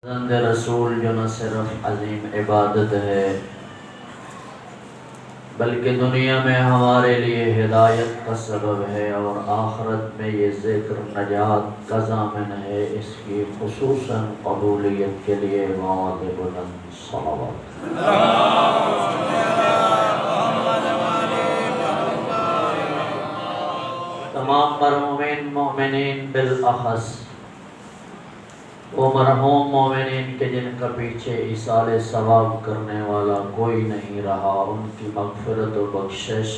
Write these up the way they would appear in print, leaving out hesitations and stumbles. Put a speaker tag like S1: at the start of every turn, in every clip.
S1: زند رسول جو نہ صرف عظیم عبادت ہے بلکہ دنیا میں ہمارے لیے ہدایت کا سبب ہے اور آخرت میں یہ ذکر نجات کا ضامن ہے. اس کی خصوصاً قبولیت کے لیے مواد بلند صلوات. تمام مرحومین مومنین بالاخص وہ مرحوم مومنین کے جن کا پیچھے ایصال ثواب کرنے والا کوئی نہیں رہا، ان کی مغفرت و بخشش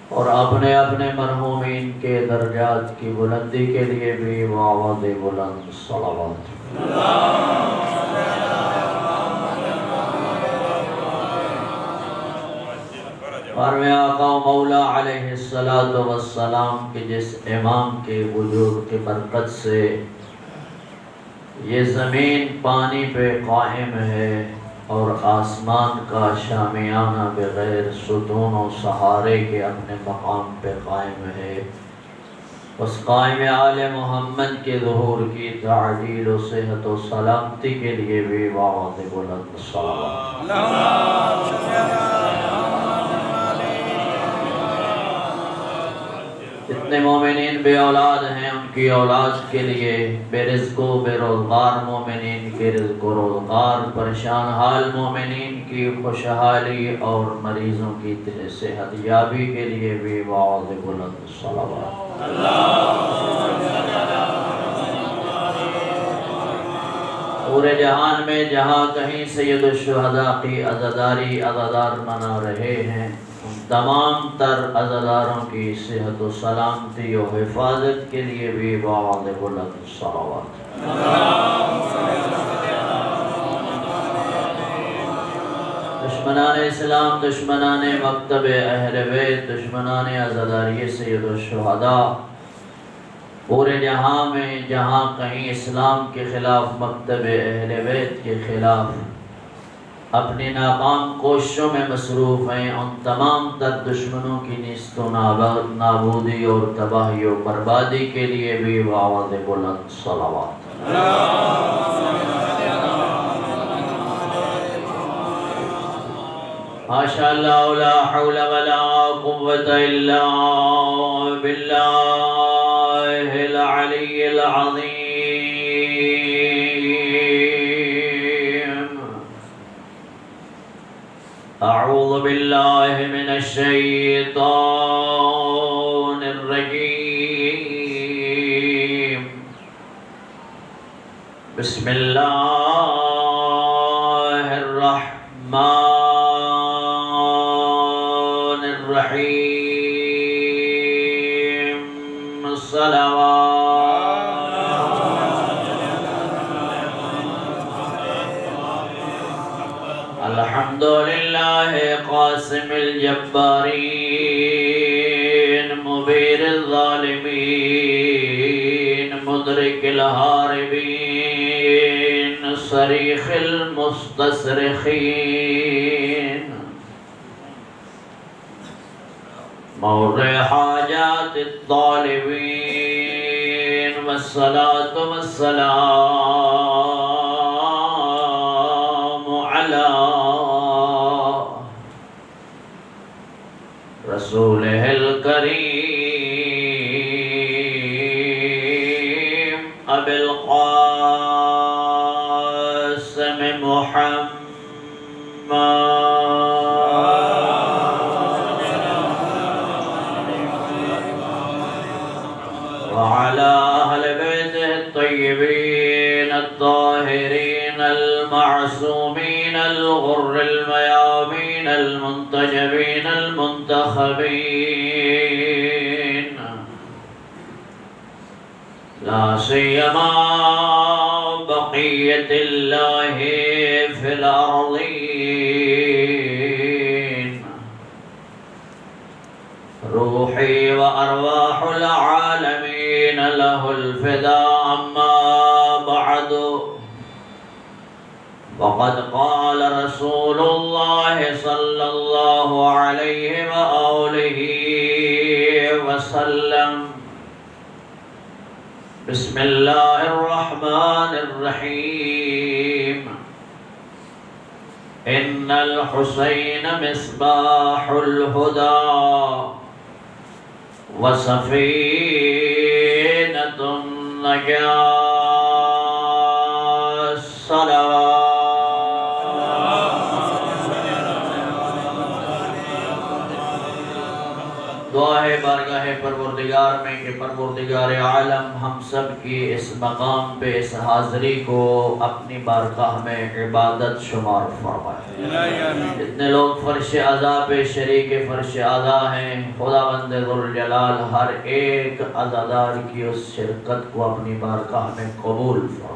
S1: اور اپنے اپنے مرحومین کے درجات کی بلندی کے لیے بھی مواد بلند صلوات. فرمایا آقا و مولا علیہ السلام کہ جس امام کے وجود کی برکت سے یہ زمین پانی پہ قائم ہے اور آسمان کا شامیانہ بغیر ستون و سہارے کے اپنے مقام پہ قائم ہے، اس قائم آل محمد کے ظہور کی تعجیل و صحت و سلامتی کے لیے بھی مواد بلند صلوات. جتنے مومنین بے اولاد ہیں ان کی اولاد کے لیے، بے رزق و بے روزگار مومنین کے رزق و روزگار، پریشان حال مومنین کی خوشحالی اور مریضوں کی صحت یابی کے لیے بھی مواد بلند صلوات. پورے جہان میں جہاں کہیں سید الشہداء کی عزاداری عزادار منا رہے ہیں، تمام تر عزاداروں کی صحت و سلامتی و حفاظت کے لیے بھی مواد بلند صلوات. دشمنان اسلام، دشمنان مکتب اہل بیت، دشمنان عزاداری سید الشہداء پورے جہاں میں جہاں کہیں اسلام کے خلاف، مکتب اہل بیت کے خلاف اپنی ناکام کوششوں میں مصروف ہیں، ان تمام تر دشمنوں کی نیست و نابودی اور تباہی و بربادی کے لیے بھی مواد بلند صلوات. ماشاء اللہ لا حول ولا قوة الا باللہ العلی العظیم. اعوذ باللہ من الشیطان الرجیم. بسم اللہ الرحمن الرحیم. صلوات. الحمدللہ قاسم الجبارین، مبیر الظالمین، مدرک الہاربین، صریخ المستصرخین، مورد حاجات الطالبین، والصلاة والسلام علی رسولہ الکریم ابی القاسم محمد وعلى أهل بيته الطيبين الطاهرين المعصومين الغر الميامين المنتجبين المنتخبين، لا سيما بقية الله في الأرضين، روحي وأرواح العالمين له الفداء. أما بعد، وقد قال رسول الله صلى الله عليه وآله وسلم: بسم اللہ الرحمن الرحیم ان الحسین مصباح الہدی وسفینۃ النجاة صلوات دعا ہے بارگاہ پروردگار میں کہ پروردگار عالم ہم سب کی اس مقام پہ اس حاضری کو اپنی بارگاہ میں عبادت شمار فرمائے۔ جتنے لوگ فرش اعضاء پہ شریک فرش اعضاء ہیں، خداوند ذوالجلال ہر ایک عزادار کی اس شرکت کو اپنی بارگاہ میں قبول فرمائے۔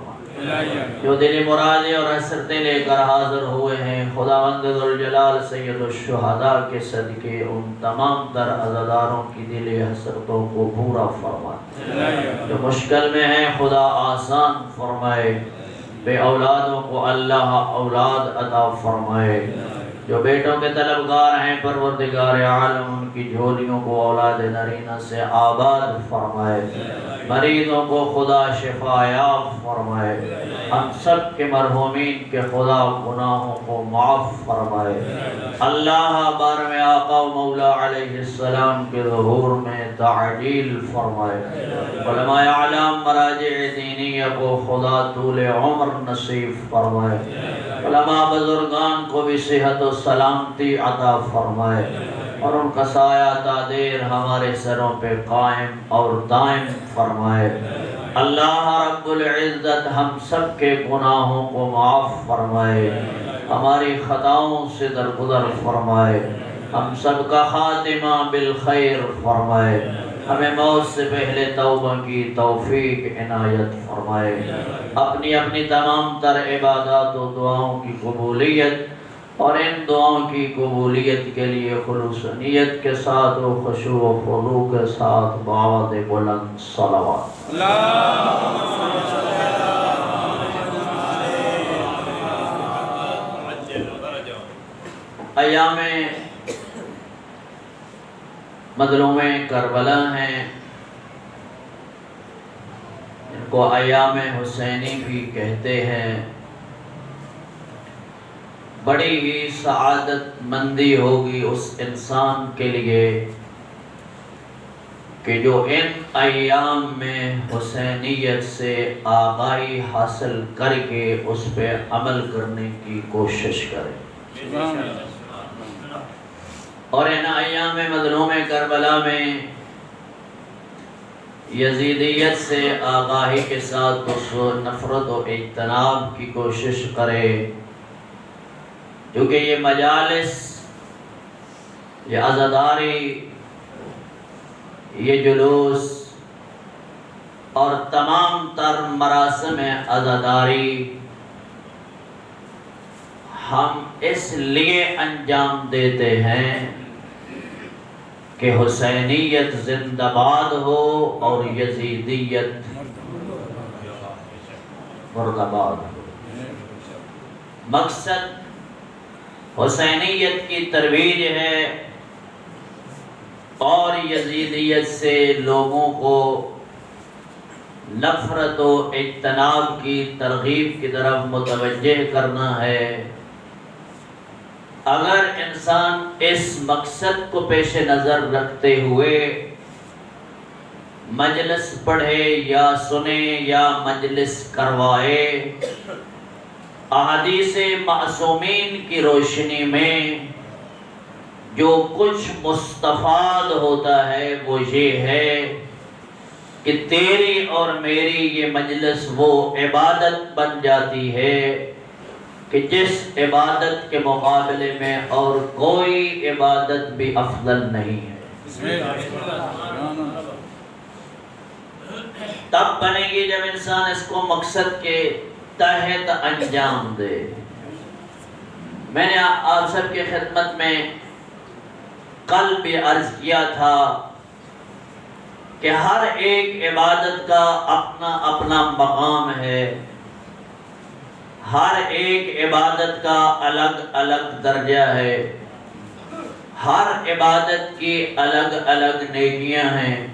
S1: جو دلی مرادیں اور حسرتیں لے کر حاضر ہوئے ہیں، خداوند ذوالجلال سید الشہداء کے صدقے ان تمام تر عزاداروں کی دلی حسرتوں کو پورا فرمائے۔ جو مشکل میں ہیں خدا آسان فرمائے، بے اولادوں کو اللہ اولاد عطا فرمائے۔ جو بیٹوں کے طلبگار ہیں پروردگار عالم ان کی جھولیوں کو اولاد نرینہ سے آباد فرمائے۔ مریضوں کو خدا شفا یاب فرمائے۔ ہم سب کے مرحومین کے خدا گناہوں کو معاف فرمائے۔ اللہ بارم آقا و مولا علیہ السلام کے ظہور میں تعجیل فرمائے۔ علماء اعلام مراجع دینیہ کو خدا طول عمر نصیب فرمائے۔ علماء بزرگان کو بھی صحت و سلامتی عطا فرمائے، اور ان کا سایہ تا دیر ہمارے سروں پہ قائم اور دائم فرمائے۔ اللہ رب العزت ہم سب کے گناہوں کو معاف فرمائے، ہماری خطاؤں سے درگزر فرمائے، ہم سب کا خاتمہ بالخیر فرمائے، ہمیں موت سے پہلے توبہ کی توفیق عنایت فرمائے۔ اپنی اپنی تمام تر عبادات و دعاؤں کی قبولیت، اور ان دعاؤں کی قبولیت کے لیے خلوص نیت کے ساتھ و خشوع و خضوع کے ساتھ بآواز بلند صلوات۔ ایام مظلوم کربلا ہیں، ان کو ایام حسینی بھی کہتے ہیں۔ بڑی ہی سعادت مندی ہوگی اس انسان کے لیے کہ جو ان ایام میں حسینیت سے آگاہی حاصل کر کے اس پہ عمل کرنے کی کوشش کرے۔ اور ان ایام مظلوم کربلا میں یزیدیت سے آگاہی کے ساتھ اس نفرت و اجتناب کی کوشش کرے، کیونکہ یہ مجالس، یہ عزاداری، یہ جلوس اور تمام تر مراسم عزاداری ہم اس لیے انجام دیتے ہیں کہ حسینیت زندہ باد ہو اور یزیدیت مردہ باد ہو۔ مقصد حسینیت کی ترویج ہے اور یزیدیت سے لوگوں کو نفرت و اجتناب کی ترغیب کی طرف متوجہ کرنا ہے۔ اگر انسان اس مقصد کو پیش نظر رکھتے ہوئے مجلس پڑھے یا سنے یا مجلس کروائے، احادیث معصومین کی روشنی میں جو کچھ مستفاد ہوتا ہے وہ یہ ہے کہ تیری اور میری یہ مجلس وہ عبادت بن جاتی ہے کہ جس عبادت کے مقابلے میں اور کوئی عبادت بھی افضل نہیں ہے۔ تب بنے گی جب انسان اس کو مقصد کے تحت انجام دے۔ میں نے آپ سب کی خدمت میں کل بھی عرض کیا تھا کہ ہر ایک عبادت کا اپنا اپنا مقام ہے، ہر ایک عبادت کا الگ الگ درجہ ہے، ہر عبادت کی الگ الگ نیکیاں ہیں،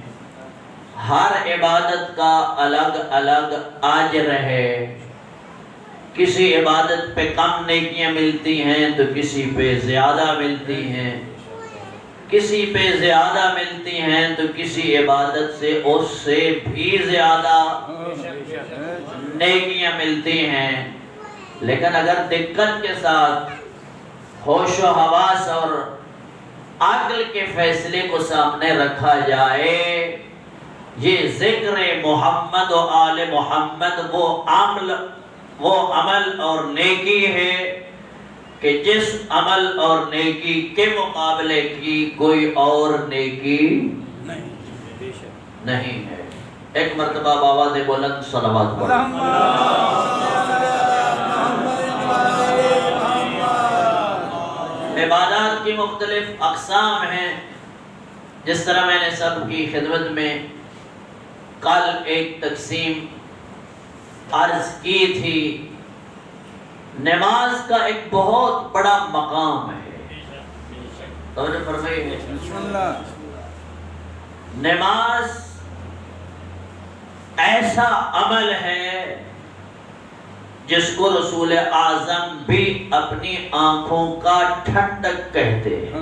S1: ہر عبادت کا الگ الگ اجر ہے، کسی عبادت پہ کم نیکیاں ملتی ہیں تو کسی پہ زیادہ ملتی ہیں، کسی پہ زیادہ ملتی ہیں تو کسی عبادت سے اس سے بھی زیادہ نیکیاں ملتی ہیں۔ لیکن اگر دقت کے ساتھ ہوش و حواس اور عقل کے فیصلے کو سامنے رکھا جائے، یہ ذکر محمد و آل محمد وہ عمل اور نیکی ہے کہ جس عمل اور نیکی کے مقابلے کی کوئی اور نیکی نہیں ہے۔ ایک مرتبہ بآواز بلند صلوات پڑھو۔ عبادات کی مختلف اقسام ہیں، جس طرح میں نے سب کی خدمت میں کل ایک تقسیم عرض کی تھی۔ نماز کا ایک بہت بڑا مقام ہے، توجہ فرمائیے۔ نماز ایسا عمل ہے جس کو رسول اعظم بھی اپنی آنکھوں کا ٹھنڈک کہتے ہیں۔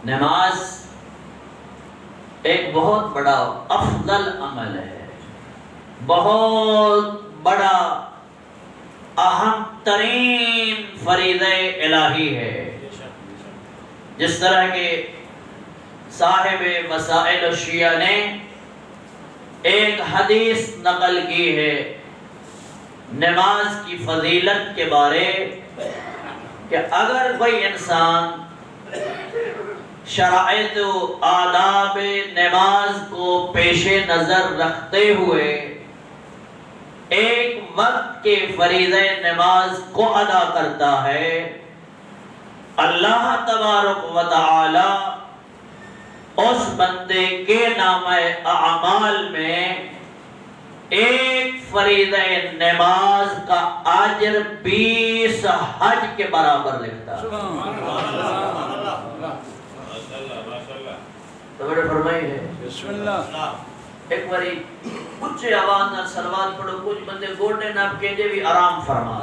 S1: نماز ایک بہت بڑا افضل عمل ہے، بہت بڑا اہم ترین فریضہ الہی ہے۔ جس طرح کے صاحب وسائل الشیعہ نے ایک حدیث نقل کی ہے نماز کی فضیلت کے بارے، کہ اگر کوئی انسان شرائط و آداب نماز کو پیش نظر رکھتے ہوئے ایک وقت کے فریضہ نماز کو ادا کرتا ہے، اللہ تبارک و تعالی اس بندے کے نامہ اعمال میں ایک فریضہ نماز کا اجر 20 حج کے برابر لکھتا ہے۔ توجہ فرمائیے۔ ایک باری کچھ آواز نہ صلوات پڑھو، کچھ بندے گوڑنے نہ کہجے بھی آرام فرما۔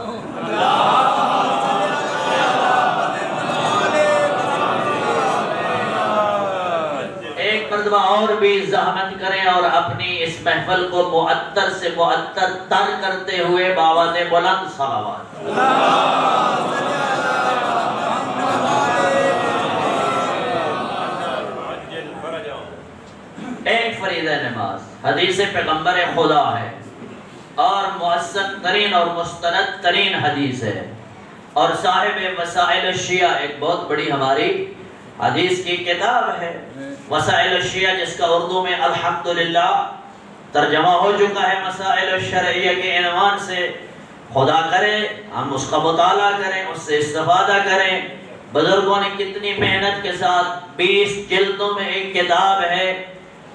S1: مرتبہ اور بھی زحمت کریں اور اپنی اس محفل کو معطر سے معطر تر کرتے ہوئے بآواز بلند صلوات۔ ایک فریضہ نماز حدیث پیغمبر خدا ہے اور مؤثر ترین اور مستند ترین حدیث ہے، اور صاحب وسائل الشیعہ ایک بہت بڑی ہماری حدیث کی کتاب ہے، وسائل الشیعہ، جس کا اردو میں الحمدللہ ترجمہ ہو چکا ہے مسائل الشرعیہ کے عنوان سے۔ خدا کرے ہم اس کا مطالعہ کریں، اس سے استفادہ کریں۔ بزرگوں نے کتنی محنت کے ساتھ 20 جلدوں میں ایک کتاب ہے،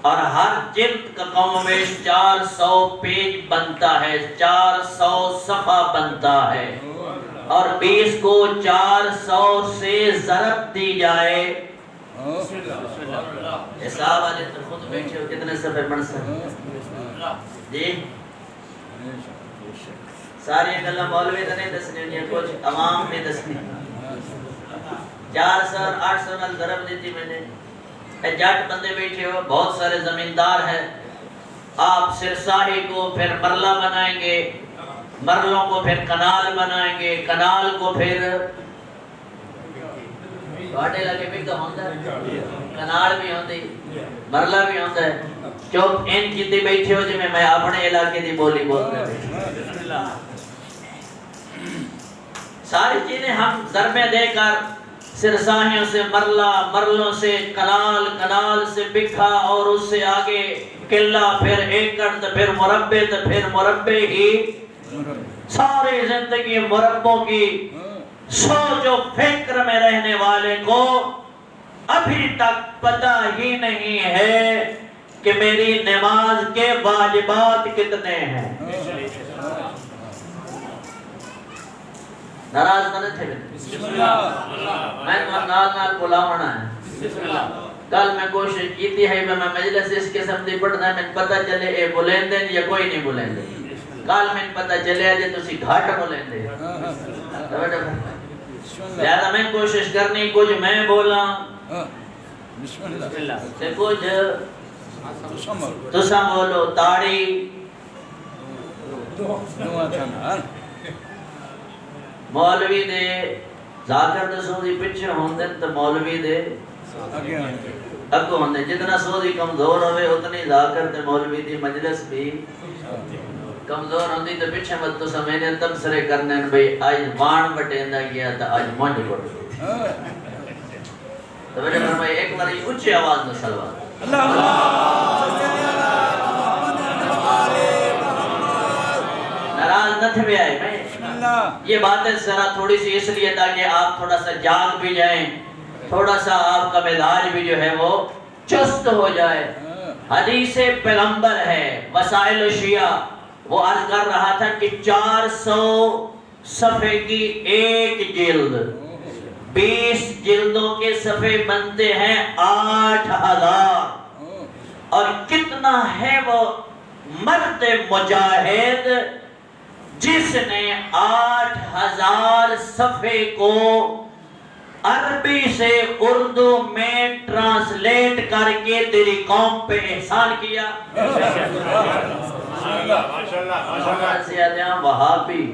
S1: اور ہر جلد کا کم و بیش 400 پیج بنتا ہے، 400 صفحہ بنتا ہے، اور 20 کو 400 سے ضرب دی جائے، حساب آجے تو خود بیٹھے ہو کتنے صفحے بن سکتے جی؟ ساری گلہ مولوی تو نہیں دسنی ہونی، کچھ عوام میں دسنی۔ 400 اور 800 نال ضرب دیتی میں نے۔ جٹ بندے بیٹھے ہو، بہت سارے زمیندار ہیں، آپ سرساہی کو پھر مرلہ بنائیں گے، مرلوں کو پھر کنال بنائیں گے، کنال کو پھر باٹے لگے بھی تو ہوندہ ہے، کنال بھی ہوندی، مرلہ بھی ہوندہ ہے۔ چوپ ان کی بیٹھے ہو جی میں اپنے علاقے دی بولی بولتا ہے۔ ساری چیزیں ہم ضربیں دے کر سرساہیوں سے مرلہ، مرلوں سے کنال، کنال سے بکھا، اور اس سے آگے قلعہ، پھر ایکڑ، تو پھر مربع، تو پھر مربع ہی ساری زندگی مربوں کی سوچ و فکر میں رہنے والے کو ابھی تک پتہ ہی نہیں ہے کہ میری نماز کے واجبات کتنے ہیں۔ ناراض نہ تھے میں نال نال بلا ہونا ہے۔ کل میں کوشش کی تھی ہے میں مجلس اس قسم دی پڑھنا میں پتہ چلے اے بولندے یا کوئی نہیں بولندے کل میں پتہ چلے جے تسی گھاٹ بولندے لہذا میں کوشش کرنی کچھ میں بولا
S2: بسم اللہ
S1: تے کچھ تساں بولو تاڑی مولوی دے ذاکر دے سودی پچھے ہوندے تو مولوی دے اگو ہوندے جتنا سودی کمزور ہوئے اتنی ذاکر تے مولوی دی مجلس بھی کمزور ہوندی تو پیچھے مت تو سمجھنے تبصرے کرنے بھئی آج وان بٹیندا گیا تو آج مونج بٹ گئی تو میرے فرمائے ایک باری اونچی آواز میں سلوات ناراض نہ تھے بھی آئے میں یہ باتیں ذرا تھوڑی سی اس لیے تاکہ آپ تھوڑا سا جاگ بھی جائیں تھوڑا سا آپ کا مزاج بھی جو ہے وہ چست ہو جائے حدیث پیغمبر ہے وسائل شیعہ وہ عرض کر رہا تھا کہ 400 صفحے کی ایک جلد 20 جلدوں کے صفحے بنتے ہیں 8000 اور کتنا ہے وہ مرد مجاہد جس نے 8000 صفحے کو عربی سے اردو میں ٹرانسلیٹ کر کے تیری قوم پہ احسان کیا وہابی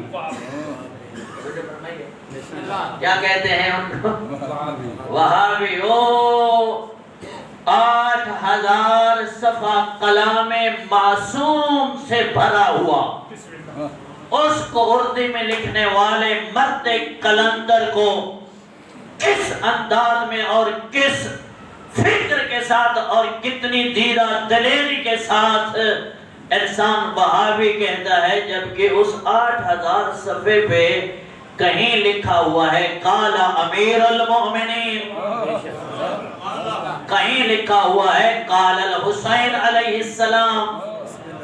S1: کیا کہتے ہیں ان کو وہابی او 8000 صفحہ کلام معصوم سے بھرا ہوا اس کو اردو میں لکھنے والے مرد کلندر کو کس انداز میں اور کس فکر کے ساتھ اور کتنی دیرہ دلیری کے ساتھ انسان وہابی کہتا ہے جبکہ اس 8000 صفحے پہ کہیں لکھا ہوا ہے قال امیر المؤمنین کہیں لکھا ہوا ہے قال الحسین علیہ السلام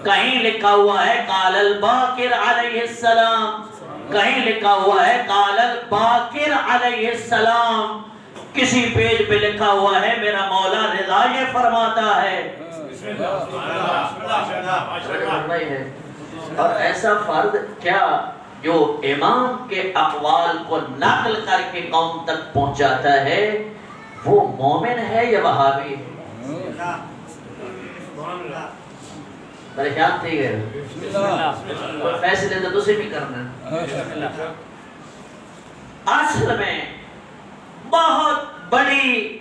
S1: کہیں لکھا ہوا ہے قال الباقر علیہ السلام کہیں لکھا ہوا ہے قال الباقر علیہ السلام کسی پیج پہ لکھا ہوا ہے میرا مولا رضا یہ فرماتا ہے اور ایسا فرد کیا جو امام کے اقوال کو نقل کر کے قوم تک پہنچاتا ہے وہ مومن ہے یا وہابی ہے پریشان تھی گئے فیصلے تو تسی بھی کرنا اصل میں بہت بڑی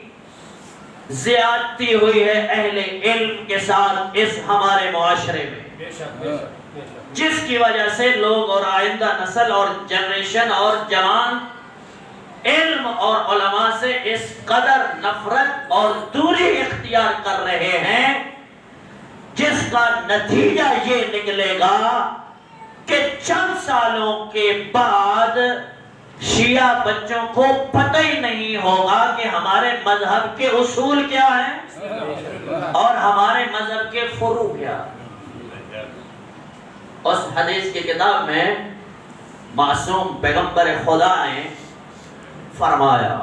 S1: زیادتی ہوئی ہے اہل علم کے ساتھ اس ہمارے معاشرے میں جس کی وجہ سے لوگ اور آئندہ نسل اور جنریشن اور جوان علم اور علماء سے اس قدر نفرت اور دوری اختیار کر رہے ہیں جس کا نتیجہ یہ نکلے گا کہ چند سالوں کے بعد شیعہ بچوں کو پتہ ہی نہیں ہوگا کہ ہمارے مذہب کے اصول کیا ہیں اور ہمارے مذہب کے فروع کیا اس حدیث کی کتاب میں معصوم پیغمبر خدا نے فرمایا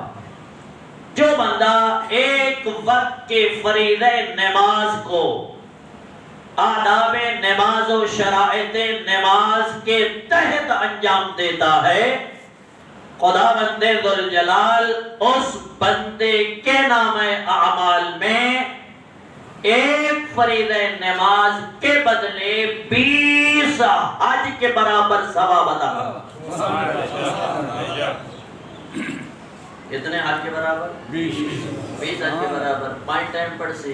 S1: جو بندہ ایک وقت کے فریضہ نماز کو آداب نماز و شرائط نماز کے تحت انجام دیتا ہے خداوند ذوالجلال اس بندے کے نام اعمال میں ایک فریضہ نماز کے بدلے 20 حج کے برابر ثواب عطا کتنے حج کے برابر 20 حج کے برابر 5 ٹائم پڑھ سی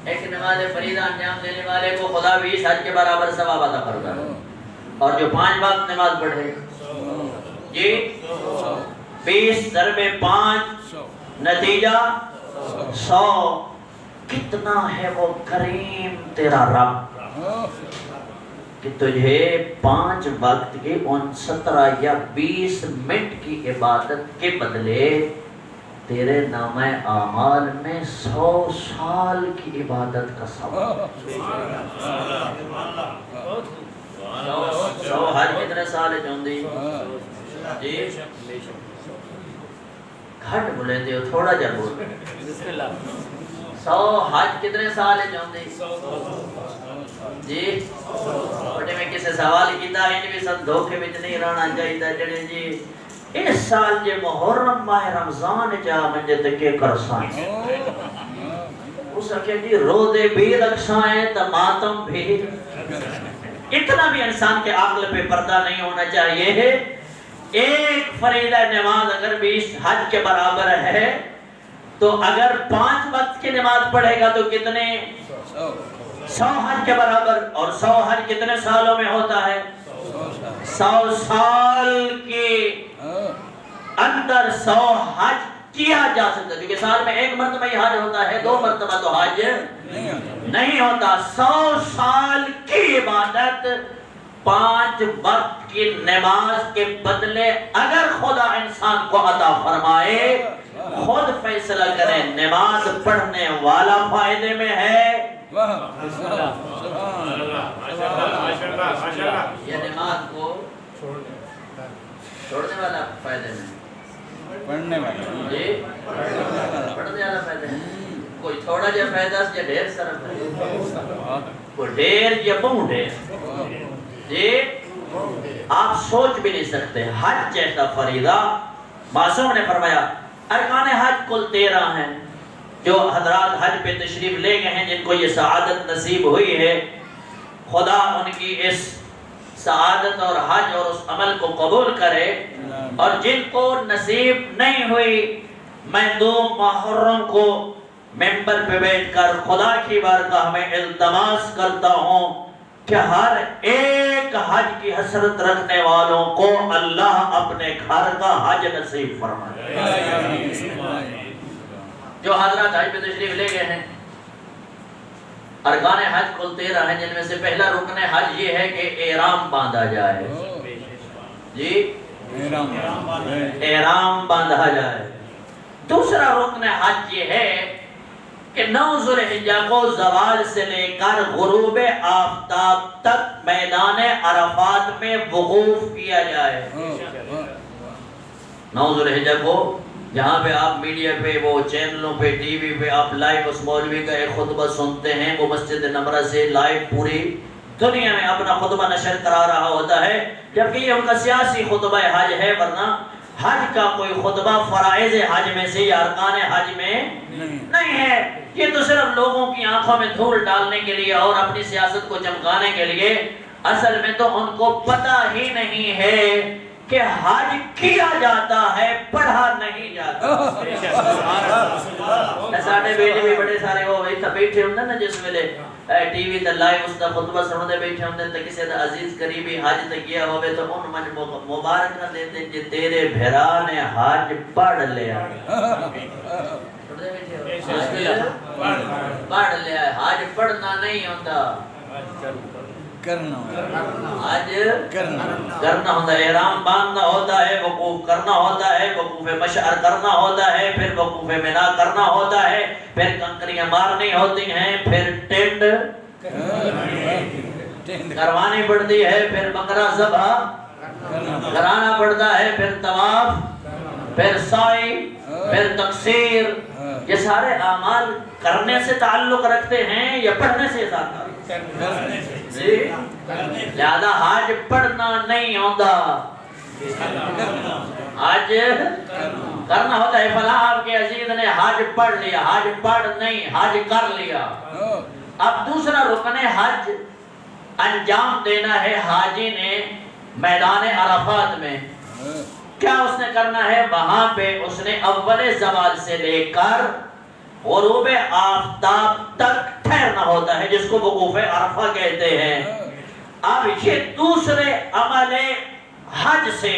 S1: ایک نماز فریضہ انجام دینے والے کو خدا 20 حج کے برابر ثواب عطا کرتا ہے اور جو 5 وقت نماز پڑھے جی 20 ضرب 5 نتیجہ 100 کتنا ہے وہ کریم تیرا رب کہ تجھے 5 وقت کی 17 یا 20 منٹ کی عبادت کے بدلے تیرے نامہ اعمال میں 100 سال کی عبادت کا ثواب 100 حج کتنے سال ہے چوندی جی گھٹ بولے دیو تھوڑا جا بول
S2: بسم اللہ
S1: 100 حج کتنے سال ہے جاندے جی بڑے میں کسے سوال کیتا ہے بھی سن دھوکے وچ نہیں رہنا چاہیے جڑے جی اس سال جے محرم ماہ رمضان جا منجے تکے کرساں اس کے جی روزے بھی رکھسائیں تا ماتم بھی اتنا بھی انسان کے عقل پہ پردہ نہیں ہونا چاہیے ایک فریضہ نماز اگر 20 حج کے برابر ہے تو اگر 5 وقت کی نماز پڑھے گا تو کتنے 100 حج کے برابر اور 100 حج کتنے سالوں میں ہوتا ہے 100 سال کے اندر 100 حج کیا جا سکتا ہے کیونکہ سال میں ایک مرتبہ ہی حج ہوتا ہے 2 مرتبہ تو حج نہیں ہوتا 100 سال کی عبادت 5 وقت کی نماز کے بدلے اگر خدا انسان کو عطا فرمائے خود فیصلہ کریں نماز پڑھنے والا فائدے میں ہے یا نماز کو چھوڑنے والا فائدے میں
S2: پڑھنے والا
S1: جی پڑھنے والا فائدہ ہے کوئی تھوڑا جا فائدہ یا ڈھیر سارا فائدہ کوئی ڈھیر یا بہت ڈھیر جی آپ سوچ بھی نہیں سکتے حج جیسا فریضہ معصوم نے فرمایا ارکان حج کل 13 ہیں جو حضرات حج پہ تشریف لے گئے ہیں جن کو یہ سعادت نصیب ہوئی ہے خدا ان کی اس سعادت اور حج اور اس عمل کو قبول کرے اور جن کو نصیب نہیں ہوئی میں 2 محرم کو ممبر پہ بیٹھ کر خدا کی بارگاہ میں التماس کرتا ہوں کہ ہر ایک حج کی حسرت رکھنے والوں کو اللہ اپنے گھر کا حج نصیب فرمائے جو حضرات حج پہ تشریف لے گئے ہیں ارکان حج کل 13 ہیں جن میں سے پہلا رکن حج یہ ہے کہ احرام باندھا جائے جی احرام باندھا جائے دوسرا رکن حج یہ ہے کہ 9 ذوالحجہ کو زوال سے لے کر غروب آفتاب تک میدان عرفات میں وقوف کیا جائے 9 ذوالحجہ کو جہاں پہ آپ میڈیا پہ وہ چینلوں پہ ٹی وی پہ آپ لائیو اس مولوی کا ایک خطبہ سنتے ہیں وہ مسجد نمرہ سے لائیو پوری دنیا میں اپنا خطبہ نشر کرا رہا ہوتا ہے جبکہ یہ ان کا سیاسی خطبہ حج ہے ورنہ حج کا کوئی خطبہ فرائض حج میں سے یا ارکان حج میں نہیں ہے یہ تو صرف لوگوں کی آنکھوں میں دھول ڈالنے کے لیے اور اپنی سیاست کو چمکانے کے لیے اصل میں تو ان کو پتہ ہی نہیں ہے کہ حج کیا جاتا ہے پڑھا نہیں جاتا ساڑھے بیٹے بھی بڑے سارے وہ بیٹھے ہوں نا جس ویلے ٹی وی تے لائیو اس کا خطبہ سننے بیٹھے ہوں تے کسی دا عزیز قریبی حج تے گیا ہوئے تو ان من مبارکہ دیتے کہ تیرے بھرا نے حج پڑھ لیا پڑھ لیا حج پڑھنا نہیں ہوتا
S2: کرنا
S1: حج کرنا ہوتا ہے احرام باندھنا ہوتا ہے وقوف کرنا ہوتا ہے وقوف مشعر کرنا ہوتا ہے پھر وقوف منا کرنا ہوتا ہے پھر کنکریاں مارنی ہوتی ہیں پھر ٹینڈ کروانی پڑتی ہے پھر بکرا ذبح کرانا پڑتا ہے پھر طواف پھر سعی پھر تقصیر یہ سارے اعمال کرنے سے تعلق رکھتے ہیں یا پڑھنے سے ذات جی لہذا حج پڑھنا نہیں ہوتا حج کرنا ہوتا ہے فلاں آپ کے عزیز نے حج پڑھ لیا حج پڑھ نہیں حج کر لیا اب دوسرا رکن حج انجام دینا ہے حاجی نے میدان عرفات میں کیا اس نے کرنا ہے وہاں پہ اس نے اول زوال سے لے کر غروب آفتاب تک ٹھہرنا ہوتا ہے جس کو وقوف عرفہ کہتے ہیں اب یہ دوسرے عمل حج سے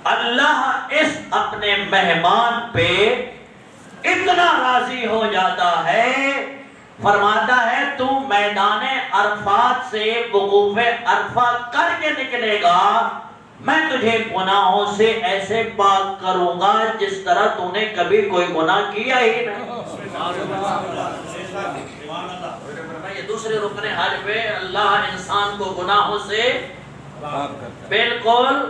S1: اللہ اس اپنے مہمان پہ اتنا راضی ہو جاتا ہے فرماتا ہے تو میدان عرفات سے وقوف عرفہ کر کے نکلے گا میں تجھے گناہوں سے ایسے پاک کروں گا جس طرح تو نے کبھی کوئی گناہ کیا ہی نہیں یہ دوسرے رکن حج پہ اللہ انسان کو گناہوں سے بالکل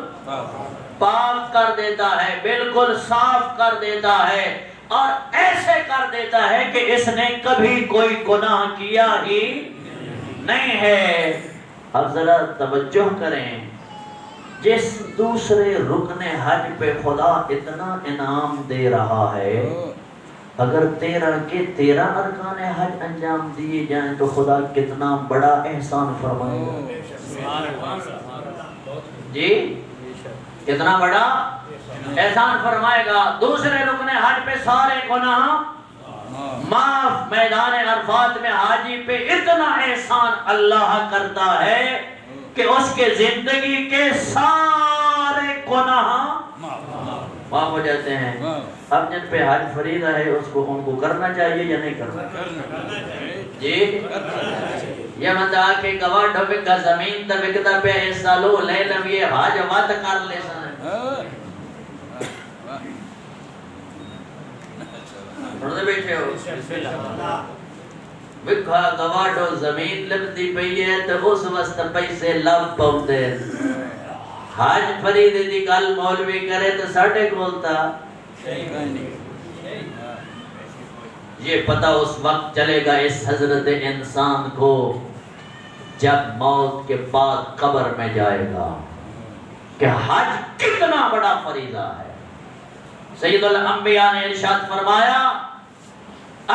S1: پاک کر دیتا ہے، بالکل صاف کر دیتا ہے، اور ایسے کر دیتا ہے کہ اس نے کبھی کوئی گناہ کیا ہی نہیں ہے۔ اب ذرا توجہ کریں، جس دوسرے رکن حج پہ خدا اتنا انعام دے رہا ہے، اگر 13 کے 13 ارکان حج انجام دیے جائیں تو خدا کتنا بڑا احسان فرمائے گا۔ جی کتنا بڑا احسان فرمائے گا۔ دوسرے رکن حج پہ سارے گناہ معاف، میدان عرفات میں حاجی پہ اتنا احسان اللہ کرتا ہے کہ اس کے زندگی کے سارے گناہ معاف ہو جاتے ہیں۔ اب جن پہ حج فریضہ ہے ان کو کرنا چاہیے یا نہیں کرنا چاہیے؟ جی یہ بندہ آکے گواہ ڈھوک کا زمین تا بکتا پہ ایسا لو لے لو یہ حاج وات کر لے سنے پڑھتے بیٹھے ہو بکھا گواہ ڈھو زمین لبتی پئی ہے تو اس وقت پیسے لب پاؤتے حاج فریدے دی گل مولوی کرے تو ساڑھے کھولتا یہ پتہ اس وقت چلے گا اس حضرت انسان کو جب موت کے بعد قبر میں جائے گا کہ حج کتنا بڑا فریضہ ہے۔ سید الانبیاء نے ارشاد فرمایا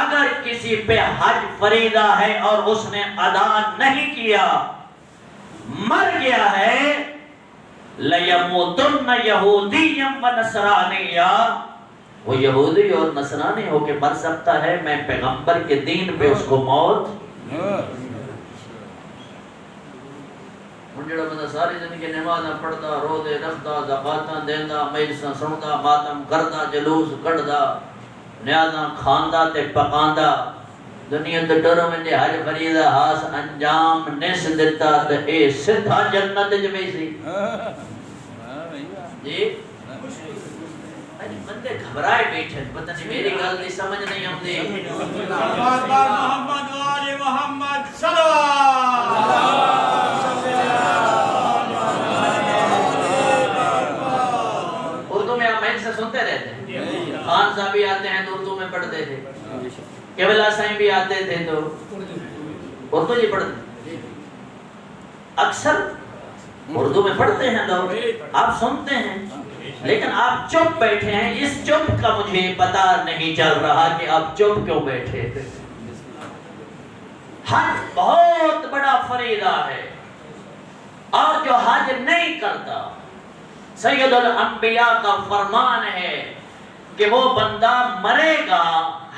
S1: اگر کسی پہ حج فریضہ ہے اور اس نے ادا نہیں کیا مر گیا ہے لَيَمُوتُنَّ يَهُودِيًّا وَنَصْرَانِيًّا وہ یہودی اور نصرانی ہو کے مر سکتا ہے، میں پیغمبر کے دین پہ اس کو موت جڑا بندہ ساری زندگی نمازاں پڑھدا روزے رکھدا زکاتاں دیندا مجلساں سندا ماتم کردا جلوس کڈدا نیازاں کھاندا تے پکاندا دنیا تے ڈرو میں حج فریضہ ہاس انجام نس دتا تے اے سدھا جنت وچ ویسی جی بندے گھبرائے بیٹھے پتہ نہیں میری گل دی سمجھ نہیں آندی
S3: محمد آل محمد صلوات
S1: اردو میں آپ مجلس سے سنتے رہتے ہیں، خان صاحب بھی آتے ہیں تو اردو میں پڑھتے تھے، قبلہ سائیں بھی آتے تھے تو اردو ہی پڑھتے، اکثر اردو میں پڑھتے ہیں لوگ، آپ سنتے ہیں لیکن آپ چپ بیٹھے ہیں، اس چپ کا مجھے پتہ نہیں چل رہا کہ آپ چپ کیوں بیٹھے تھے۔ حج بہت بڑا فریضہ ہے اور جو حج نہیں کرتا سید الانبیاء کا فرمان ہے کہ وہ بندہ مرے گا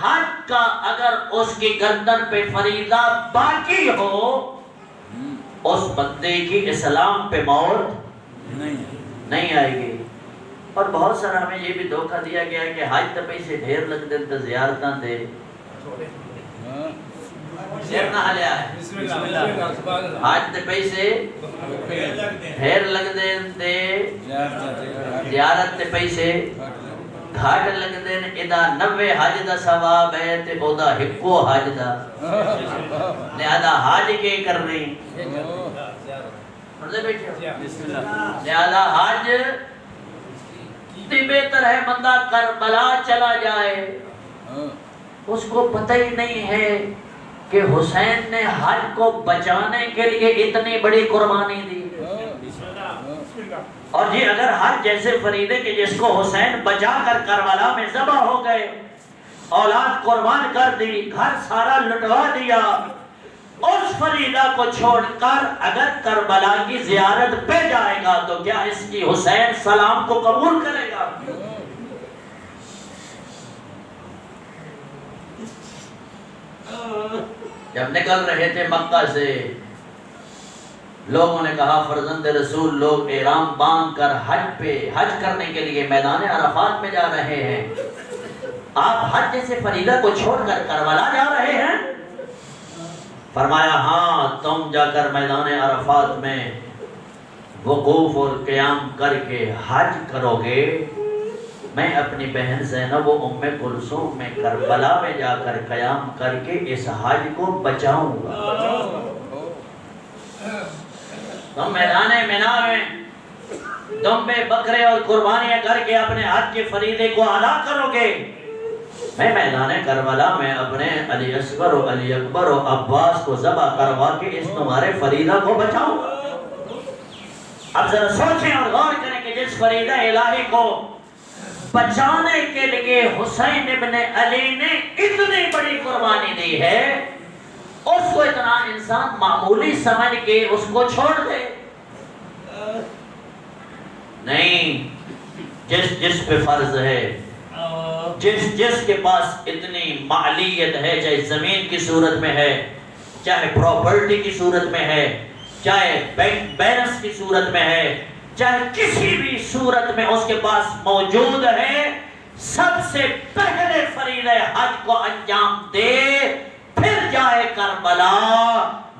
S1: حج کا اگر اس کی گردن پہ فریضہ باقی ہو اس بندے کی اسلام پہ موت نہیں آئے گی۔ اور بہت سارا ہمیں یہ بھی دھوکہ دیا گیا کہ حج تے پیسے ڈھیر لگ دیں تے زیارتاں دے شیر نہ حلیا ہے حج تے پیسے ڈھیر لگ دیں تے زیارت تے پیسے گھاٹ لگ دیں ادا 90 حج دا ثواب ہے تے او دا ہکو حج دا لہذا حج کے کرنی لہذا حج بہتر ہے بندہ کربلا چلا جائے، اس کو پتہ ہی نہیں ہے کہ حسین نے حج کو بچانے کے لیے اتنی بڑی قربانی دی۔ اور جی اگر حج جیسے فریضے کہ جس کو حسین بچا کر کربلا میں ذبح ہو گئے، اولاد قربان کر دی، گھر سارا لٹوا دیا، اس فریضہ کو چھوڑ کر اگر کربلا کی زیارت پہ جائے گا تو کیا اس کی حسین سلام کو قبول کرے گا؟ جب نکل رہے تھے مکہ سے لوگوں نے کہا فرزند رسول لوگ احرام باندھ کر حج کرنے کے لیے میدان عرفات میں جا رہے ہیں، آپ حج جیسے فریضہ کو چھوڑ کر کربلا جا رہے ہیں؟ فرمایا ہاں تم جا کر میدان عرفات میں وقوف اور قیام کر کے حج کرو گے، میں اپنی بہن زینب و ام کلثوم میں کربلا میں جا کر قیام کر کے اس حج کو بچاؤں گا۔ تم میدان منا میں تم بے بکرے اور قربانیاں کر کے اپنے حج کے فریضے کو ادا کرو گے، میں میدان کربلا میں اپنے علی اصغر و علی اکبر و عباس کو ذبح کروا کے اس تمہارے فریضہ کو بچاؤں گا۔ اب ذرا سوچیں اور غور کریں کہ جس فریضہ الہی کو بچانے کے لیے حسین ابن علی نے اتنی بڑی قربانی دی ہے، اس کو اتنا انسان معمولی سمجھ کے اس کو چھوڑ دے؟ نہیں، جس پہ فرض ہے، جس کے پاس اتنی مالیت ہے، چاہے زمین کی صورت میں ہے، چاہے پراپرٹی کی صورت میں ہے، چاہے بینک بیلنس کی صورت میں ہے، چاہے کسی بھی صورت میں اس کے پاس موجود ہے، سب سے پہلے فریضہ حج کو انجام دے، پھر جائے کربلا۔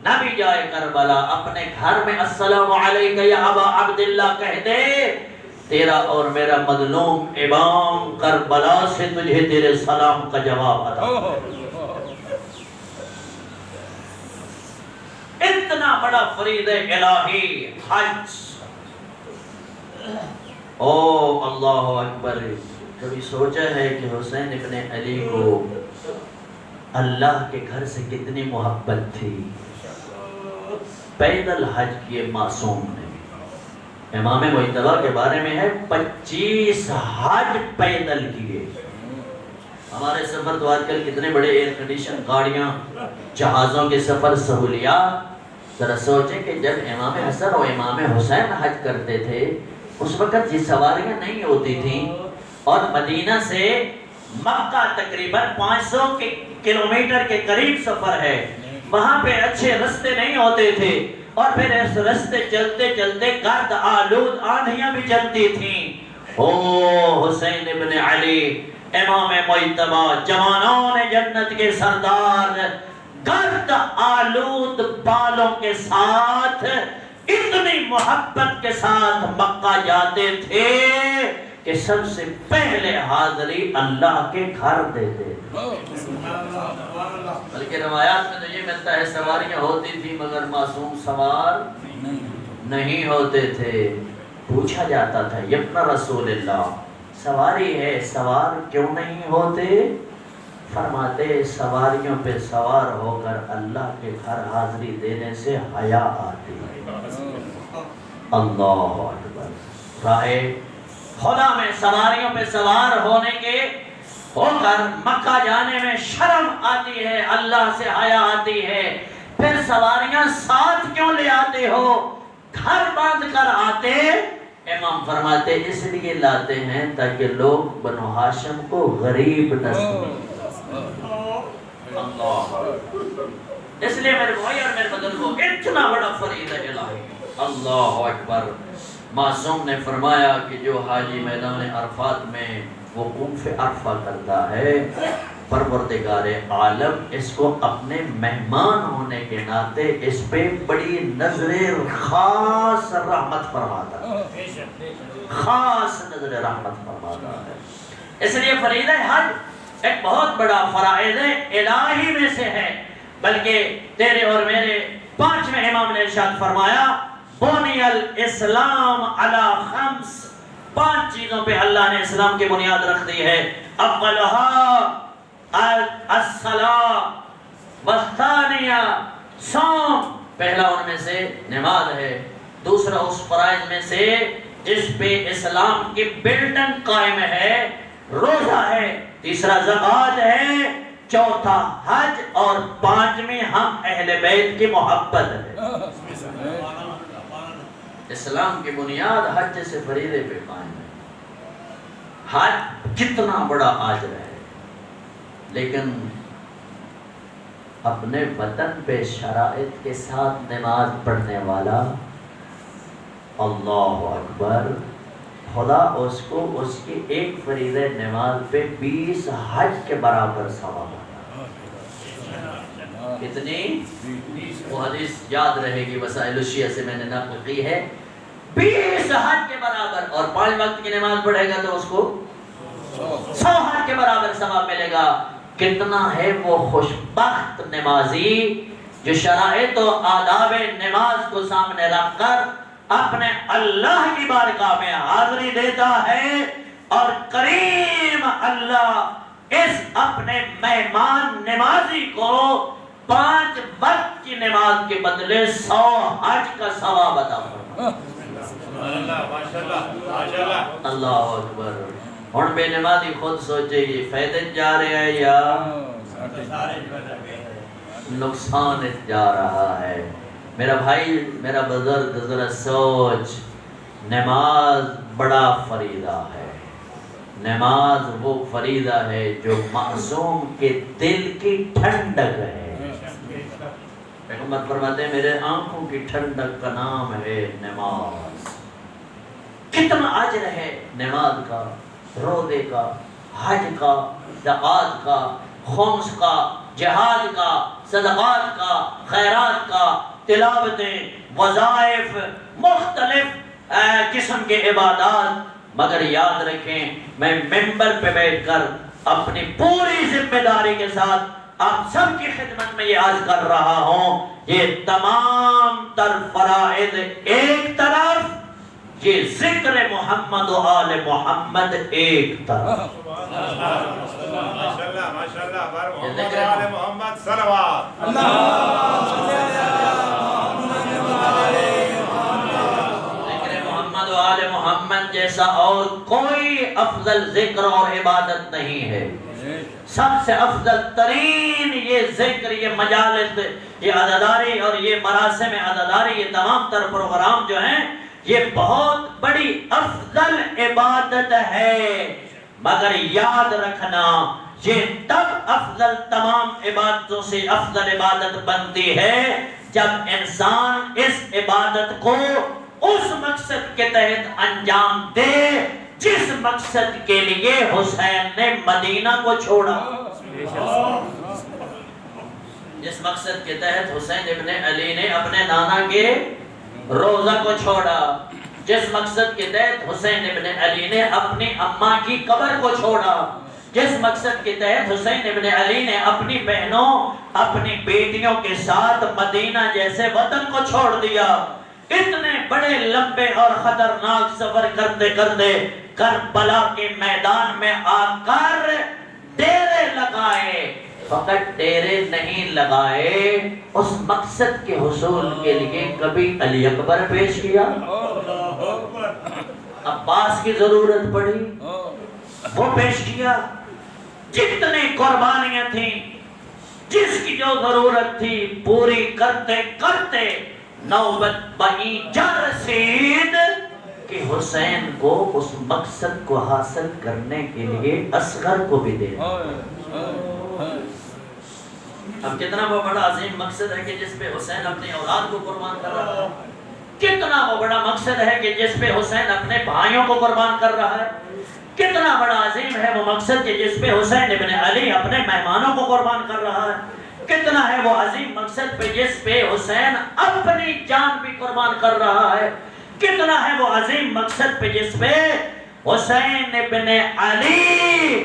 S1: نہ بھی جائے کربلا، اپنے گھر میں السلام علیکہ یا ابا عبداللہ کہہ دے، تیرا اور میرا مظلوم امام کربلا سے تجھے تیرے سلام کا جواب ادا۔ اتنا بڑا فریضہ الہی حج۔ او اللہ اکبر! کبھی سوچا ہے کہ حسین ابن علی کو اللہ کے گھر سے کتنی محبت تھی؟ پیدل حج کیے معصوم نے۔ امام مجتبی کے بارے میں ہے 25 حج پیدل کیے۔ ہمارے سفر تو آج کل کتنے بڑے ایئر کنڈیشن گاڑیاں، جہازوں کے سفر، سہولیات۔ ذرا سوچیں کہ جب امام حسن اور امام حسین حج کرتے تھے، اس وقت یہ سواریاں نہیں ہوتی تھیں، اور مدینہ سے مکہ تقریباً 500 کلومیٹر کے قریب سفر ہے، وہاں پہ اچھے رستے نہیں ہوتے تھے، اور پھر اس رستے چلتے چلتے گرد آلود آندھیاں بھی چلتی تھیں۔ او حسین ابن علی، امام مجتبی، جوانان جنت کے سردار، گرد آلود بالوں کے ساتھ اتنی محبت کے ساتھ مکہ جاتے تھے کہ سب سے پہلے حاضری اللہ کے گھر دیتے۔ بلکہ روایات میں تو یہ ملتا ہے سواریاں ہوتی تھی مگر معصوم سوار نہیں ہوتے تھے۔ پوچھا جاتا تھا ابن رسول اللہ، سواری ہے، سوار کیوں نہیں ہوتے؟ فرماتے سواریوں پہ سوار ہو کر اللہ کے گھر حاضری دینے سے حیا آتی ہے۔ اللہ اکبر! راہ خدا میں سواریوں پہ سوار ہونے کے ہو کر مکہ جانے میں شرم آتی ہے، اللہ سے حیا آتی ہے۔ پھر سواریاں ساتھ کیوں لے آتے ہو؟ گھر باندھ کر آتے؟ امام فرماتے اس لیے لاتے ہیں تاکہ لوگ بنو ہاشم کو غریب نہ سمجھیں۔ اللہ، اس لیے میرے بھائی اور میرے بزرگوں، اتنا بڑا فریضہ الہی۔ اللہ اکبر! معصوم نے فرمایا کہ جو حاجی میدان عرفات میں وقوف عرفہ کرتا ہے، پروردگار عالم اس کو اپنے مہمان ہونے کے ناطے اس پہ بڑی نظر خاص رحمت فرماتا ہے، خاص نظر رحمت فرماتا ہے۔ اس لیے فریضہ حج ایک بہت بڑا فرائض الہی میں سے ہے، بلکہ تیرے اور میرے 5ویں امام نے ارشاد فرمایا بنی الاسلام علی 5، 5 چیزوں پہ اللہ نے اسلام کی بنیاد رکھ دی ہے۔ اولها الصلاۃ والثانیہ صوم، پہلا ان میں سے نماز ہے، دوسرا اس فرائض میں سے جس پہ اسلام کی بلڈنگ قائم ہے روزہ ہے، تیسرا زکوٰۃ ہے، چوتھا حج، اور 5ویں ہم اہل بیت کی محبت ہے۔ اسلام کی بنیاد حج سے فریضے پہ قائم ہے۔ حج کتنا بڑا اجر ہے، لیکن اپنے وطن پہ شرائط کے ساتھ نماز پڑھنے والا، اللہ اکبر، خدا اس کو اس کی ایک فریضہ نماز پہ 20 حج کے برابر ثواب دیتا ہے۔ کتنی؟ وہ حدیث یاد رہے گی، وسائل الشیعہ سے میں نے نقل کی ہے، 20 حج کے برابر، اور 5 وقت کی نماز پڑھے گا تو اس کو 100 حج کے برابر ثواب ملے گا۔ کتنا ہے وہ خوشبخت نمازی جو شرائط و آداب نماز کو سامنے رکھ کر اپنے اللہ کی بارگاہ میں حاضری دیتا ہے اور کریم اللہ اس اپنے مہمان نمازی کو 5 وقت کی نماز کے بدلے 100 حج کا ثواب عطا فرماتا ہے۔ اللہ اکبر۔ ہن بے نمازی خود سوچے یہ فائدے جا رہے ہیں یا نقصان جا رہا ہے۔ میرا بھائی، میرا بزرگ، ذرا سوچ، نماز بڑا فریضہ ہے۔ نماز وہ فریضہ ہے جو معصوم کے دل کی ٹھنڈک ہے۔ پیغمبر فرماتے ہیں میرے آنکھوں کی ٹھنڈک کا نام ہے نماز۔ کتنا اجر ہے نماز کا، روزے کا، حج کا، زکوٰۃ کا، خمس کا، جہاد کا، صدقات کا، خیرات کا، تلاوتیں، وظائف، مختلف قسم کے عبادات۔ مگر یاد رکھیں میں ممبر پہ بیٹھ کر اپنی پوری ذمہ داری کے ساتھ آپ سب کی خدمت میں یہ عرض کر رہا ہوں، یہ تمام تر فرائض ایک طرف، یہ ذکر محمد و آل محمد ایک طرف۔
S3: ماشاءاللہ آل محمد صلوات۔
S1: ذکر محمد و آل محمد جیسا اور کوئی افضل ذکر اور عبادت نہیں ہے۔ سب سے افضل ترین یہ ذکر، یہ مجالس، یہ عزاداری اور یہ مراسم عزاداری، یہ تمام تر پروگرام جو ہیں یہ بہت بڑی افضل عبادت ہے۔ مگر یاد رکھنا یہ تب افضل تمام عبادتوں سے افضل عبادت بنتی ہے جب انسان اس عبادت کو اس مقصد کے تحت انجام دے جس مقصد کے لیے حسین نے مدینہ کو چھوڑا۔ جس مقصد کے تحت حسین ابن علی نے اپنے نانا کے روضہ کو چھوڑا، جس مقصد کے تحت حسین ابن علی نے اپنی اماں کی قبر کو چھوڑا، جس مقصد کے تحت حسین ابن علی نے اپنی بہنوں، اپنی بیٹیوں کے ساتھ مدینہ جیسے وطن کو چھوڑ دیا، اتنے بڑے لمبے اور خطرناک سفر کرتے کرتے کربلا کے میدان میں آ کر ڈیرے لگائے، فقط ڈیرے نہیں لگائے، اس مقصد کے حصول کے لیے کبھی علی اکبر پیش کیا، عباس کی ضرورت پڑی وہ پیش کیا، جتنی قربانیاں تھیں، جس کی جو ضرورت تھی پوری کرتے کرتے نوبت بنی جا رسید کہ حسین کو اس مقصد کو حاصل کرنے کے لیے اصغر کو بھی دے۔ اب کتنا وہ بڑا عظیم مقصد ہے کہ جس پہ حسین اپنی اولاد کو قربان کر رہا ہے، کتنا وہ بڑا مقصد ہے کہ جس پہ حسین اپنے بھائیوں کو قربان کر رہا ہے، کتنا بڑا عظیم ہے وہ مقصد کہ جس پہ حسین ابن علی اپنے مہمانوں کو قربان کر رہا ہے، کتنا ہے وہ عظیم مقصد پہ جس پہ حسین اپنی جان بھی قربان کر رہا ہے، کتنا ہے وہ عظیم مقصد پہ جس پہ حسین ابن علی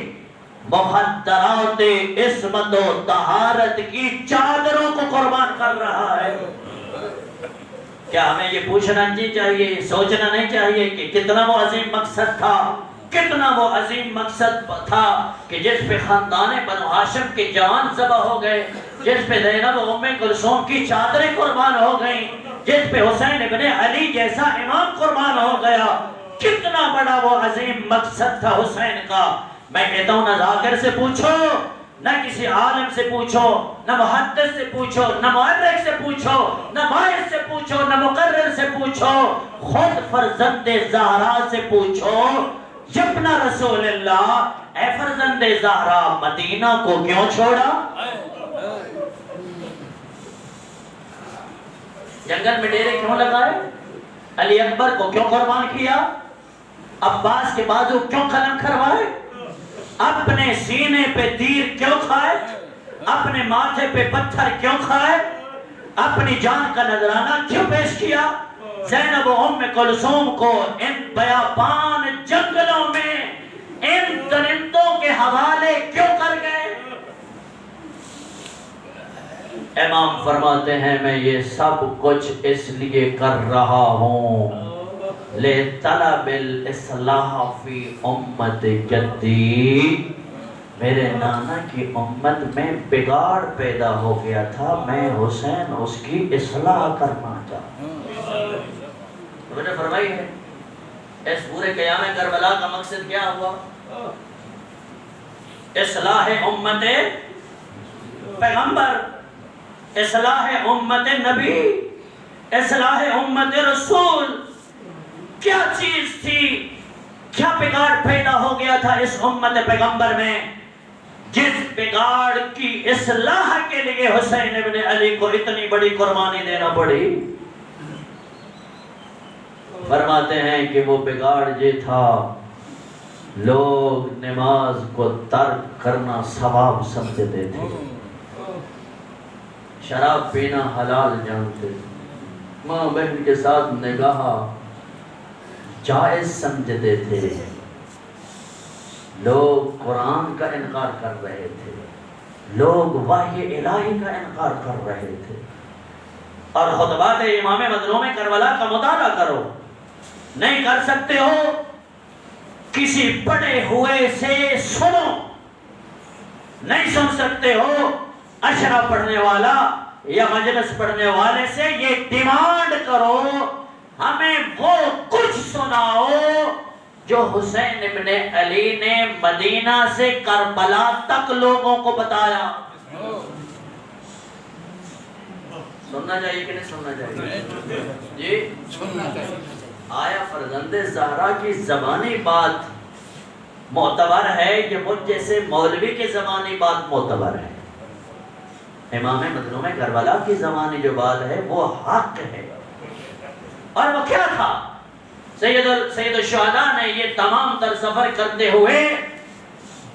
S1: مخدرات عصمت و طہارت کی چادروں کو قربان کر رہا ہے۔ کیا ہمیں یہ پوچھنا نہیں چاہیے، سوچنا نہیں چاہیے کہ کتنا وہ عظیم مقصد تھا، کتنا وہ عظیم مقصد تھا کہ جس پہ خاندان بنو ہاشم کے جوان ذبح ہو گئے، جس پہ زینب و ام کلثوم کی چادریں قربان ہو گئیں، جس پہ حسین ابن علی جیسا امام قربان ہو گیا، کتنا بڑا وہ عظیم مقصد تھا حسین کا۔ میں کہتا ہوں نہ ذاکر سے پوچھو، نہ کسی عالم سے پوچھو، نہ محدث سے پوچھو، نہ مورخ سے پوچھو، نہ باعث سے پوچھو، نہ مقرر سے پوچھو، خود فرزند زہرا سے پوچھو، ابن رسول اللہ، اے فرزند زہرا مدینہ کو کیوں چھوڑا؟ جنگل میں ڈیرے کیوں لگائے؟ علی اکبر کو کیوں قربان کیا؟ عباس کے بازو کیوں قلم کھروائے؟ اپنے سینے پہ تیر کیوں کھائے؟ اپنے ماتھے پہ پتھر کیوں کھائے؟ اپنی جان کا نذرانہ کیوں پیش کیا؟ زینب و ام کلثوم کو ان بیابان جنگلوں میں ان درندوں کے حوالے کیوں کر گئے؟ امام فرماتے ہیں میں یہ سب کچھ اس لیے کر رہا ہوں لِطَلَبِ الْإِصْلَاحِ فِي أُمَّةِ جَدِّي، میرے نانا کی امت میں بگاڑ پیدا ہو گیا تھا، میں حسین اس کی اصلاح کرنا چاہتا ہوں۔ تو میں نے فرمائی ہے اس پورے قیام کربلا کا مقصد کیا ہوا؟ اصلاح امت پیغمبر، اصلاح امت نبی، اصلاح امت رسول۔ کیا چیز تھی، کیا بگاڑ پیدا ہو گیا تھا اس امت پیغمبر میں جس بگاڑ کی اصلاح کے لیے حسین ابن علی کو اتنی بڑی قربانی دینا پڑی؟ فرماتے ہیں کہ وہ بگاڑ یہ تھا لوگ نماز کو ترک کرنا ثواب سمجھتے تھے، شراب پینا حلال جانتے تھے، ماں بہن کے ساتھ نگاہ جائز سمجھتے تھے، لوگ قرآن کا انکار کر رہے تھے، لوگ وحی الہی کا انکار کر رہے تھے۔ اور خطبات امام مظلوم کربلا کا مطالعہ کرو، نہیں کر سکتے ہو کسی پڑھے ہوئے سے سنو، نہیں سن سکتے ہو اشرا پڑھنے والا یا مجلس پڑھنے والے سے یہ ڈیمانڈ کرو ہمیں وہ کچھ سناؤ جو حسین ابن علی نے مدینہ سے کربلا تک لوگوں کو بتایا۔ سننا چاہیے کہ نہیں سننا چاہیے؟ جی
S2: سننا چاہیے۔
S1: آیا فرزند زہرا کی زبانی بات معتبر ہے کہ مجھ جیسے مولوی کی زبانی بات معتبر ہے؟ امام مظلوم کربلا کی زبانی جو بات ہے وہ حق ہے۔ اور وہ کیا تھا؟ سید الشہداء نے یہ تمام تر سفر کرتے ہوئے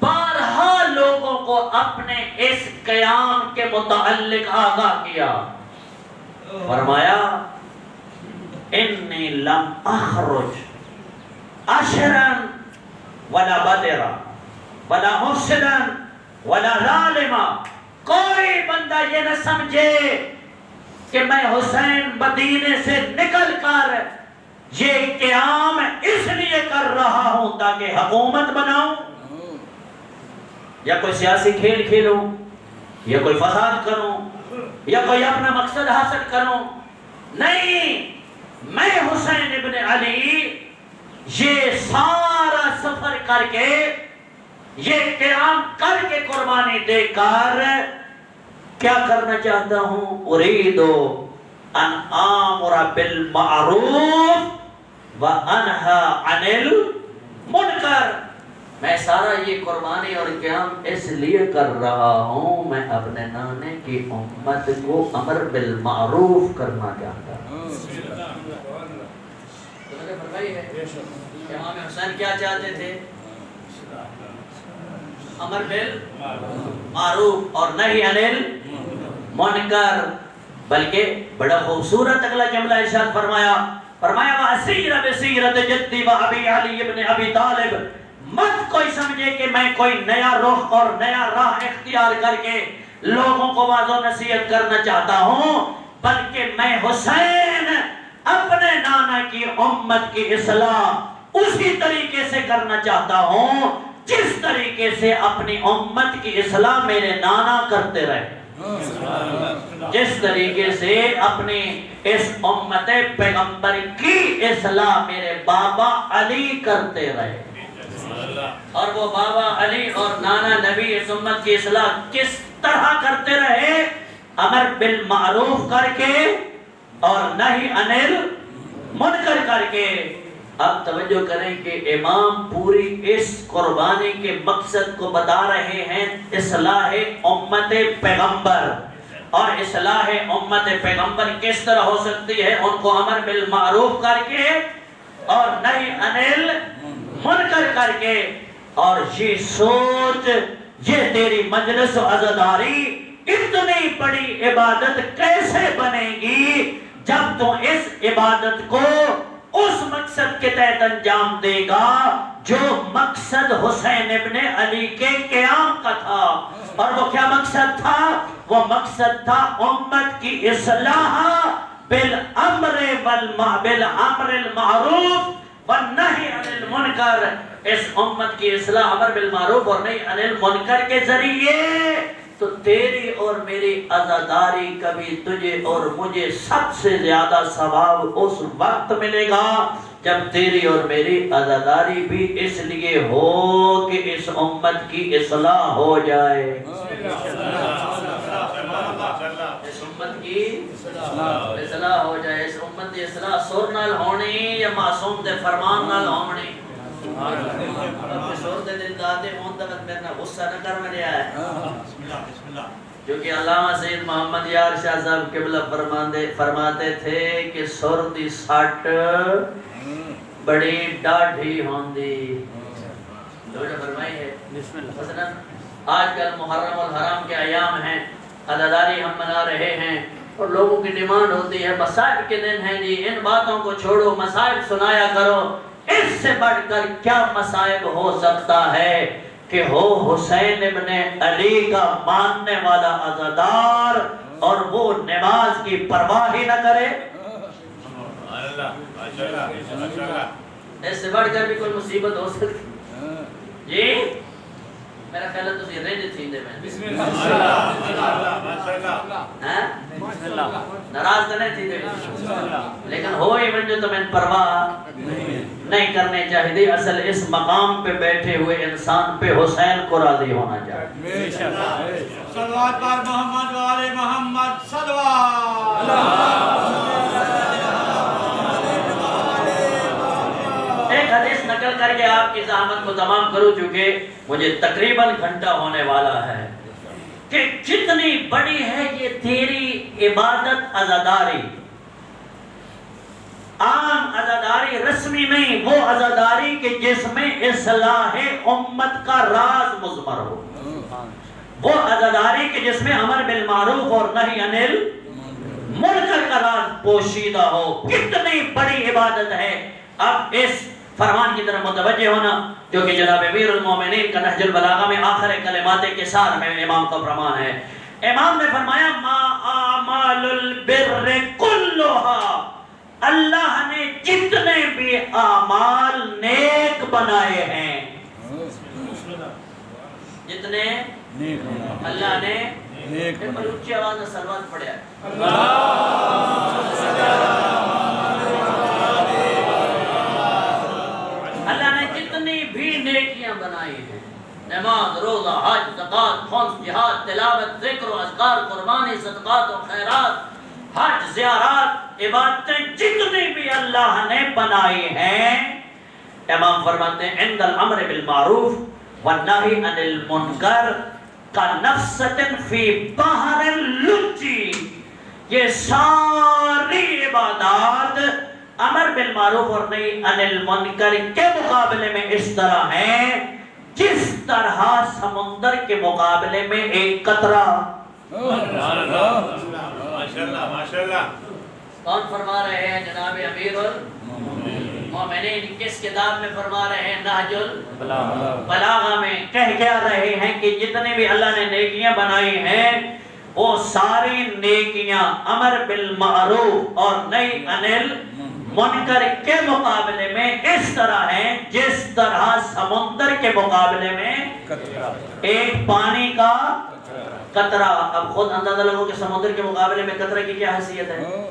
S1: بارہا لوگوں کو اپنے اس قیام کے متعلق آگاہ کیا۔ فرمایا انی لم اخرج عشرا ولا بدرا ولا مفسدا ولا ظالما۔ کوئی بندہ یہ نہ سمجھے کہ میں حسین مدینے سے نکل کر یہ قیام اس لیے کر رہا ہوں تاکہ حکومت بناؤں یا کوئی سیاسی کھیل کھیلوں یا کوئی فساد کروں یا کوئی اپنا مقصد حاصل کروں۔ نہیں، میں حسین ابن علی یہ سارا سفر کر کے یہ قیام کر کے قربانی دے کر کیا کرنا چاہتا ہوں؟ اریدو ان آمر بالمعروف وانہا عن المنکر۔ میں سارا یہ قربانی اور قیام اس لیے کر رہا ہوں میں اپنے نانے کی امت کو امر بالمعروف کرنا چاہتا ہوں۔ امام حسین کیا چاہتے تھے؟ امر بالمعروف اور نہی عن المنکر۔ بلکہ بڑا خوبصورت اگلا جملہ ارشاد فرمایا وَأَسِيرَ بِسِيرَةِ جَدِّي وَأَبِي عَلِيِّ بْنِ أَبِي طالب۔ مت کوئی سمجھے کہ میں کوئی نیا رخ اور نیا راہ اختیار کر کے لوگوں کو واضح و نصیحت کرنا چاہتا ہوں، بلکہ میں حسین اپنے نانا کی امت کی اصلاح اسی طریقے سے کرنا چاہتا ہوں جس طریقے سے اپنی امت کی اصلاح میرے نانا کرتے رہے، جس طریقے سے اپنی اس امت پیغمبر کی اصلاح میرے بابا علی کرتے رہے۔ اور وہ بابا علی اور نانا نبی اس امت کی اصلاح کس طرح کرتے رہے؟ امر بالمعروف کر کے اور نہی عن المنکر کر کے۔ اب توجہ کریں کہ امام پوری اس قربانی کے مقصد کو بتا رہے ہیں، اصلاح امت پیغمبر۔ اور اصلاح امت پیغمبر کس طرح ہو سکتی ہے؟ ان کو امر بالمعروف کر کے اور نہی عن المنکر کر کے۔ اور یہ سوچ، یہ تیری مجلس و عزاداری اتنی بڑی عبادت کیسے بنے گی جب تو اس عبادت کو اس اس مقصد کے تحت انجام دے گا جو مقصد حسین ابن علی کے قیام کا تھا. اور وہ کیا مقصد تھا؟ وہ مقصد تھا امت کی اصلاح بالامر المعروف والنہی عن المنکر. اس امت کی اصلاح امر بالمعروف اور نہی عن المنکر کے ذریعے تو تیری اور میری عزاداری کبھی تجھے اور مجھے سب سے زیادہ ثواب اس وقت ملے گا جب تیری اور میری عزاداری بھی اس لیے ہو کہ اس امت کی اصلاح ہو جائے. اس امت کی اصلاح ہو جائے. اس امت کی اصلاح سر نال ہونی یا معصوم دے فرمان نال ہونی؟ اپنے سر دے دل دادے ہون تک میرے نہ غصہ نہ کر میں رہا ہے. جو کہ علامہ سید محمد یار شاہ صاحب قبلہ فرماتے تھے کہ سر دی سٹ بڑی ڈاڑھی ہوندی. لوجہ فرمائی ہے مثلا آج کل محرم الحرام کے ایام ہیں، عزاداری ہم منا رہے ہیں اور لوگوں کی ڈیمانڈ ہوتی ہے مصائب کے دن ہیں جی، ان باتوں کو چھوڑو، مصائب سنایا کرو. اس سے بڑھ کر کیا مصائب ہو سکتا ہے کہ ہو حسین ابن علی کا ماننے والا عزادار اور وہ نماز کی پرواہ ہی نہ کرے. اس سے بڑھ کر بھی کوئی مصیبت ہو سکتی جی؟ میرا خیال ہے تسی رہنے تھی دے میں بسم اللہ ناراض تو نہیں تھی دے لیکن ہوئی من جو تمہیں پرواہ نہیں کرنے چاہیے. اصل اس مقام پہ بیٹھے ہوئے انسان پہ حسین کو راضی ہونا چاہیے.
S4: صلوات پر محمد و آل محمد صلوات.
S1: ایک حدیث نقل کر کے آپ کی زحمت کو تمام کروں چکے مجھے تقریباً گھنٹہ ہونے والا ہے کہ کتنی بڑی ہے یہ تیری عبادت عزاداری. عام عزاداری رسمی نہیں، وہ عزاداری کہ جس میں اصلاح امت کا راز مضمر ہو، وہ عزاداری کہ جس میں امر بالمعروف اور نہی عن المنکر کا راز پوشیدہ ہو. کتنی بڑی عبادت ہے. اب اس فرمان کی طرف متوجہ ہونا جو کہ جناب امیر المومنین کا نہج البلاغہ میں آخر کلمات کسار میں امام کا فرمان ہے. امام نے فرمایا ما اعمال البر کلھا، اللہ نے جتنے بھی اعمال نیک بنائے ہیں، جتنے اللہ نے نیک بنائے. اونچی آواز میں صلوات پڑھیا اللہ نے جتنی بھی نیکیاں بنائی ہیں، نماز، روزہ، حج، زکوٰۃ، خمس، جہاد، تلاوت، ذکر و اذکار، قربانی، صدقات و خیرات، حج، زیارات، عبادتیں جتنی بھی اللہ نے بنائی ہیں، امام فرماتے ہیں عند الامر بالمعروف والنہی عن المنکر کانفست فی بحر اللج. یہ ساری عبادات امر بالمعروف اور نہی عن المنکر کے مقابلے میں اس طرح ہیں جس طرح سمندر کے مقابلے میں ایک قطرہ.
S3: ماشاءاللہ.
S1: کون فرما رہے ہیں؟ جناب امیر المومنین. کس کتاب میں فرما رہے ہیں؟ نہج البلاغہ میں. کہہ کیا رہے ہیں کہ جتنے بھی اللہ نے نیکیاں بنائی ہیں وہ ساری نیکیاں امر بالمعروف اور نہی عن المنکر کے مقابلے میں اس طرح ہیں جس طرح سمندر کے مقابلے میں ایک پانی کا قطرہ. اب خود اندازہ لگو کہ سمندر کے مقابلے میں قطرے کی کیا حیثیت ہے؟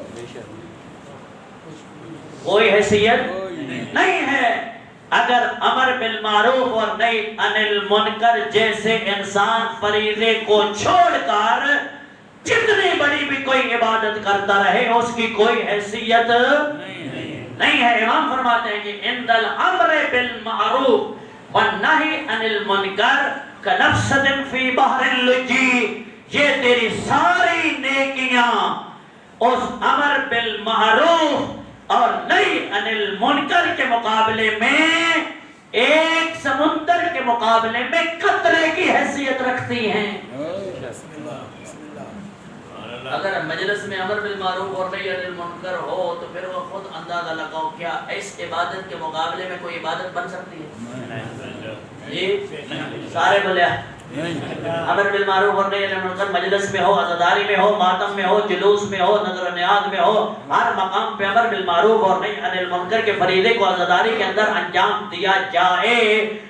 S1: کوئی حیثیت نہیں ہے. اگر امر بالمعروف اور نہی عن المنکر جیسے انسان فریضے کو چھوڑ کر جتنی بڑی بھی کوئی عبادت کرتا رہے اس کی کوئی حیثیت نہیں ہے. امام فرماتے ہیں کہ عند الامر بالمعروف والنہی عن المنکر کنفست فی بحر اللج. یہ تیری ساری نیکیاں اس امر بالمعروف اور نہی عن المنکر کے مقابلے میں ایک سمندر کے مقابلے میں قطرے کی حیثیت رکھتی ہیں. اگر مجلس میں امر بالمعروف اور نہی عن المنکر ہو تو پھر وہ خود اندازہ لگاؤ کیا اس عبادت کے مقابلے میں کوئی عبادت بن سکتی ہے؟ جی سارے بولے امر بالمعروف اور نہی عن المنکر مجلس میں ہو، عزاداری میں ہو، ماتم میں ہو، جلوس میں ہو، نظر و نیاز میں ہو، ہر مقام پہ امر بالمعروف اور نہی عن المنکر کے فریضے کو عزاداری کے اندر انجام دیا جائے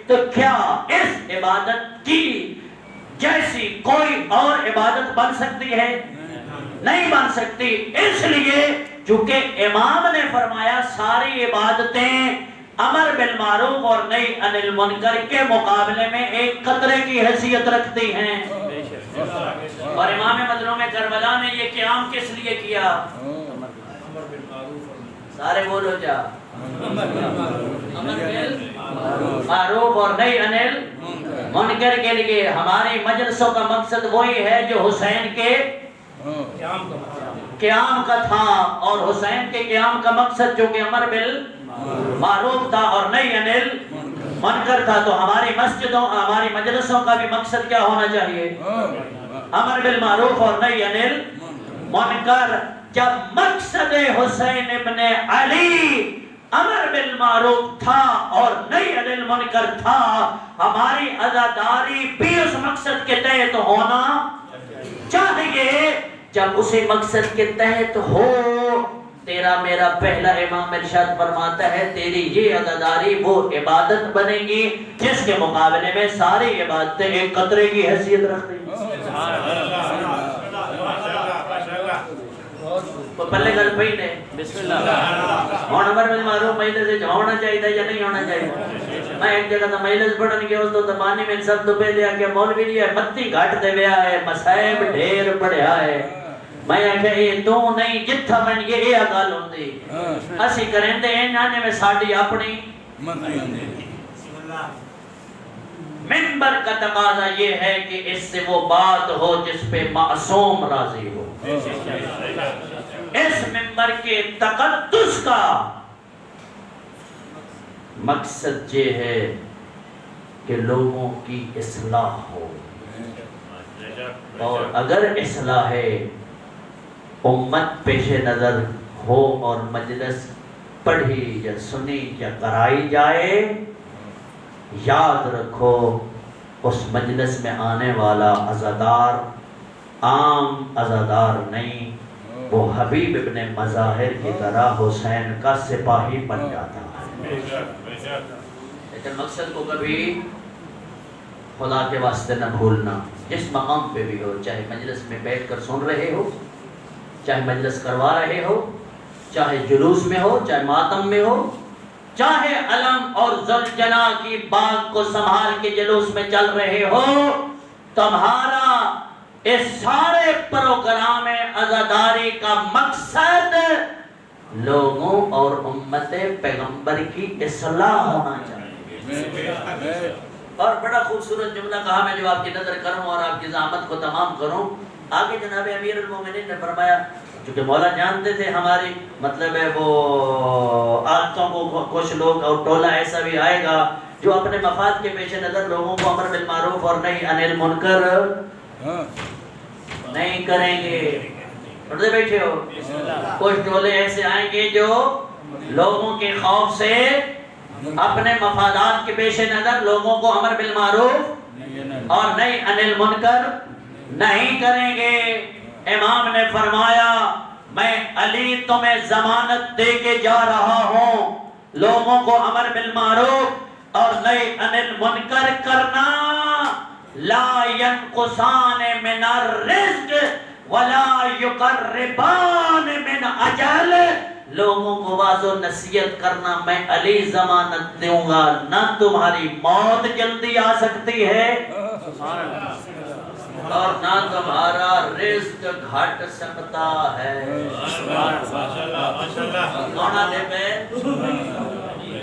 S1: تو کیا اس عبادت کی جیسی کوئی اور عبادت بن سکتی ہے؟ نہیں بن سکتی۔ اس لیے چونکہ امام نے فرمایا ساری عبادتیں امر بالمعروف اور نہی عن المنکر کے مقابلے میں ایک قطرے کی حیثیت رکھتی ہیں۔ اور امام مظلوم کربلا نے یہ قیام کس لیے کیا؟ سارے بولو جا امر بالمعروف اور نہی عن المنکر کے لیے۔ ہماری مجلسوں کا مقصد وہی ہے جو حسین کے قیام کا تھا، اور حسین کے قیام کا مقصد جو کہ امر بالمعروف تھا اور نہی عن المنکر تھا، تو ہماری مسجدوں ہماری مجلسوں کا بھی مقصد کیا ہونا چاہیے؟ امر بالمعروف اور نہی عن المنکر۔ جب مقصد حسین ابن علی امر بالمعروف تھا اور نہی عن المنکر تھا، ہماری عزاداری بھی اس مقصد کے تحت ہونا چاہیے۔ جب اسی مقصد کے تحت ہو، تیرا میرا پہلا امام ارشاد فرماتا ہے تیری یہ عزاداری وہ عبادت بنے گی جس کے مقابلے میں ساری عبادتیں ایک قطرے کی حیثیت رکھتی ہیں۔ پلے گل پئی نے بسم اللہ ہن امر بالمعروف مجلس ہونا چاہیے یا نہیں ہونا چاہیے؟ میں ایک جگہ تو مجلس پڑھن گیا اس تو زمانے میں سب تو پہلے آ کے مولوی جی متی گھٹ دے ویا ہے، مصائب ڈھیر پڑھیا ہے۔ میں آخیا یہ تو نہیں جتھا من یہ گل ہوندی اسی کریں تے انہاں میں ساڈی اپنی منبر کا تقاضا یہ ہے کہ اس سے وہ بات ہو جس پہ معصوم راضی ہو۔ اس منبر کے تقدس کا مقصد یہ ہے کہ لوگوں کی اصلاح ہو، اور اگر اصلاح امت پیش نظر ہو اور مجلس پڑھی یا سنی یا کرائی جائے، یاد رکھو اس مجلس میں آنے والا عزادار عام عزادار نہیں، وہ حبیب ابن مظاہر کی طرح حسین کا سپاہی بن جاتا ہے۔ لیکن مقصد کو کبھی خدا کے واسطے نہ بھولنا، جس مقام پہ بھی ہو، چاہے مجلس میں بیٹھ کر سن رہے ہو، چاہے مجلس کروا رہے ہو، چاہے جلوس میں ہو، چاہے ماتم میں ہو، چاہے علم اور زلجنا کی بات کو سنبھال کے جلوس میں چل رہے ہو، تمہارا اس سارے پروگرام عزاداری کا مقصد لوگوں اور امت پیغمبر کی اصلاح ہونا چاہیے۔ اور بڑا خوبصورت جملہ کہا میں جو آپ کی نظر کروں اور آپ کی زحمت کو تمام کروں۔ آگے جناب امیر المومنین نے فرمایا، چونکہ مولا جانتے تھے ہماری مطلب ہے وہ عادتوں کو، کچھ لوگ اور ٹولہ ایسا بھی آئے گا جو اپنے مفاد کے پیش نظر لوگوں کو امر بالمعروف اور نہی عن المنکر نہیں کریں گے۔ پڑھتے بیٹھے ہو؟ کچھ ٹولے ایسے آئیں گے جو لوگوں کے خوف سے اپنے مفادات کے پیش نظر لوگوں کو امر بالمعروف اور نہی عن المنکر نہیں کریں گے۔ امام نے فرمایا میں علی تمہیں ضمانت دے کے جا رہا ہوں، لوگوں کو امر بالمعروف اور نہی عن المنکر کرنا لا ينقصان من الرزق ولا يقربان من اجل، لوگوں کو واضح و نصیحت کرنا میں علی ضمانت دوں گا، نہ تمہاری موت جلدی آ سکتی ہے اور نہ تمہارا رزق گھٹ سکتا ہے۔ مولا دے پہ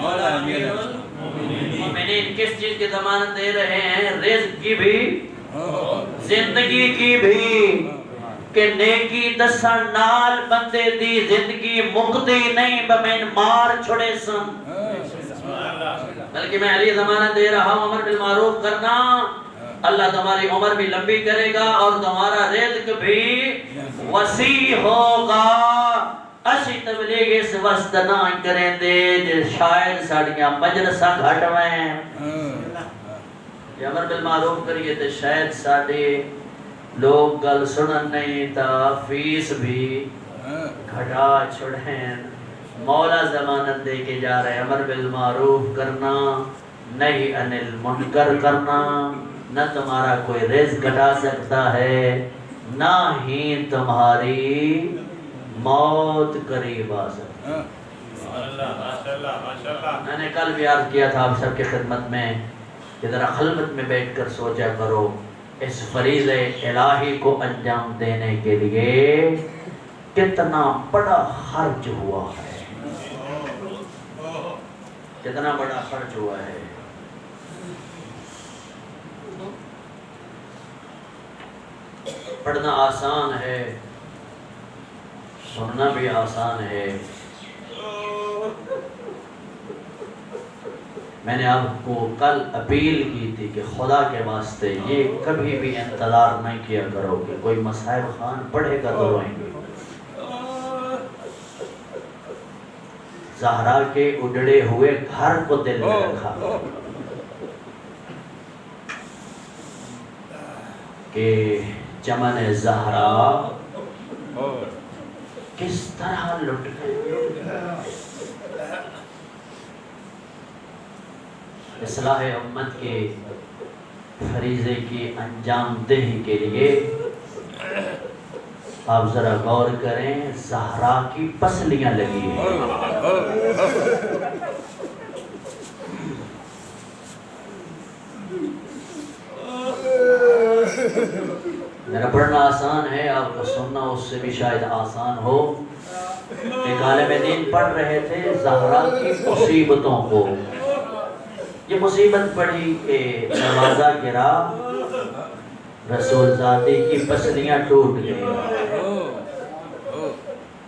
S1: مولا امیر المومنین کس چیز کی ضمانت دے رہے ہیں؟ رزق کی بھی، زندگی کی بھی، کہ نیکی دسن نال بندے دی زندگی مکتی نہیں بمین مار چھڑے سن، بلکہ میں علی ضمانت دے رہا ہوں امر بالمعروف کرنا اللہ تمہاری عمر بھی لمبی کرے گا اور تمہارا رزق بھی وسیع ہوگا. اسی تبلیغ اس وقت نہ کریں دے جے شاید ساڑیاں مجلساں گھٹ میں امر بالمعروف کریے تو شاید ساڑے لوگ گل سنن نہیں تا فیس بھی گھٹا چھڑیں. مولا ضمانت دے کے جا رہے امر بالمعروف کرنا نہیں انل منکر کرنا نہ تمہارا کوئی رزق گھٹا سکتا ہے نہ ہی تمہاری موت قریب آ سکتی. میں نے کل بھی عرض کیا تھا آپ سب کی خدمت میں کہ ذرا خلوت میں بیٹھ کر سوچا کرو اس فریضہ الہی کو انجام دینے کے لیے کتنا بڑا خرچ ہوا ہے, کتنا بڑا خرچ ہوا ہے. پڑھنا آسان ہے, سننا بھی آسان ہے. میں نے آپ کو کل اپیل کی تھی کہ خدا کے واسطے یہ کبھی بھی انتظار نہیں کیا کرو کہ کوئی مصائب خان پڑھے گا تو روئیں گے. زہرا کے اجڑے ہوئے گھر کو دل میں رکھا کہ چمن زہرا کس طرح لٹ گئے. اصلاح امت کے فریضے کی انجام دہی کے لیے آپ ذرا غور کریں, زہرا کی پسلیاں لگی ہیں. میرا پڑھنا آسان ہے, آپ کو سننا اس سے بھی شاید آسان ہو. ایک عالم دین پڑھ رہے تھے زہرا کی مصیبتوں کو. یہ مصیبت پڑھی کہ دروازہ گرا, رسول ذاتی کی پسلیاں ٹوٹ گئی.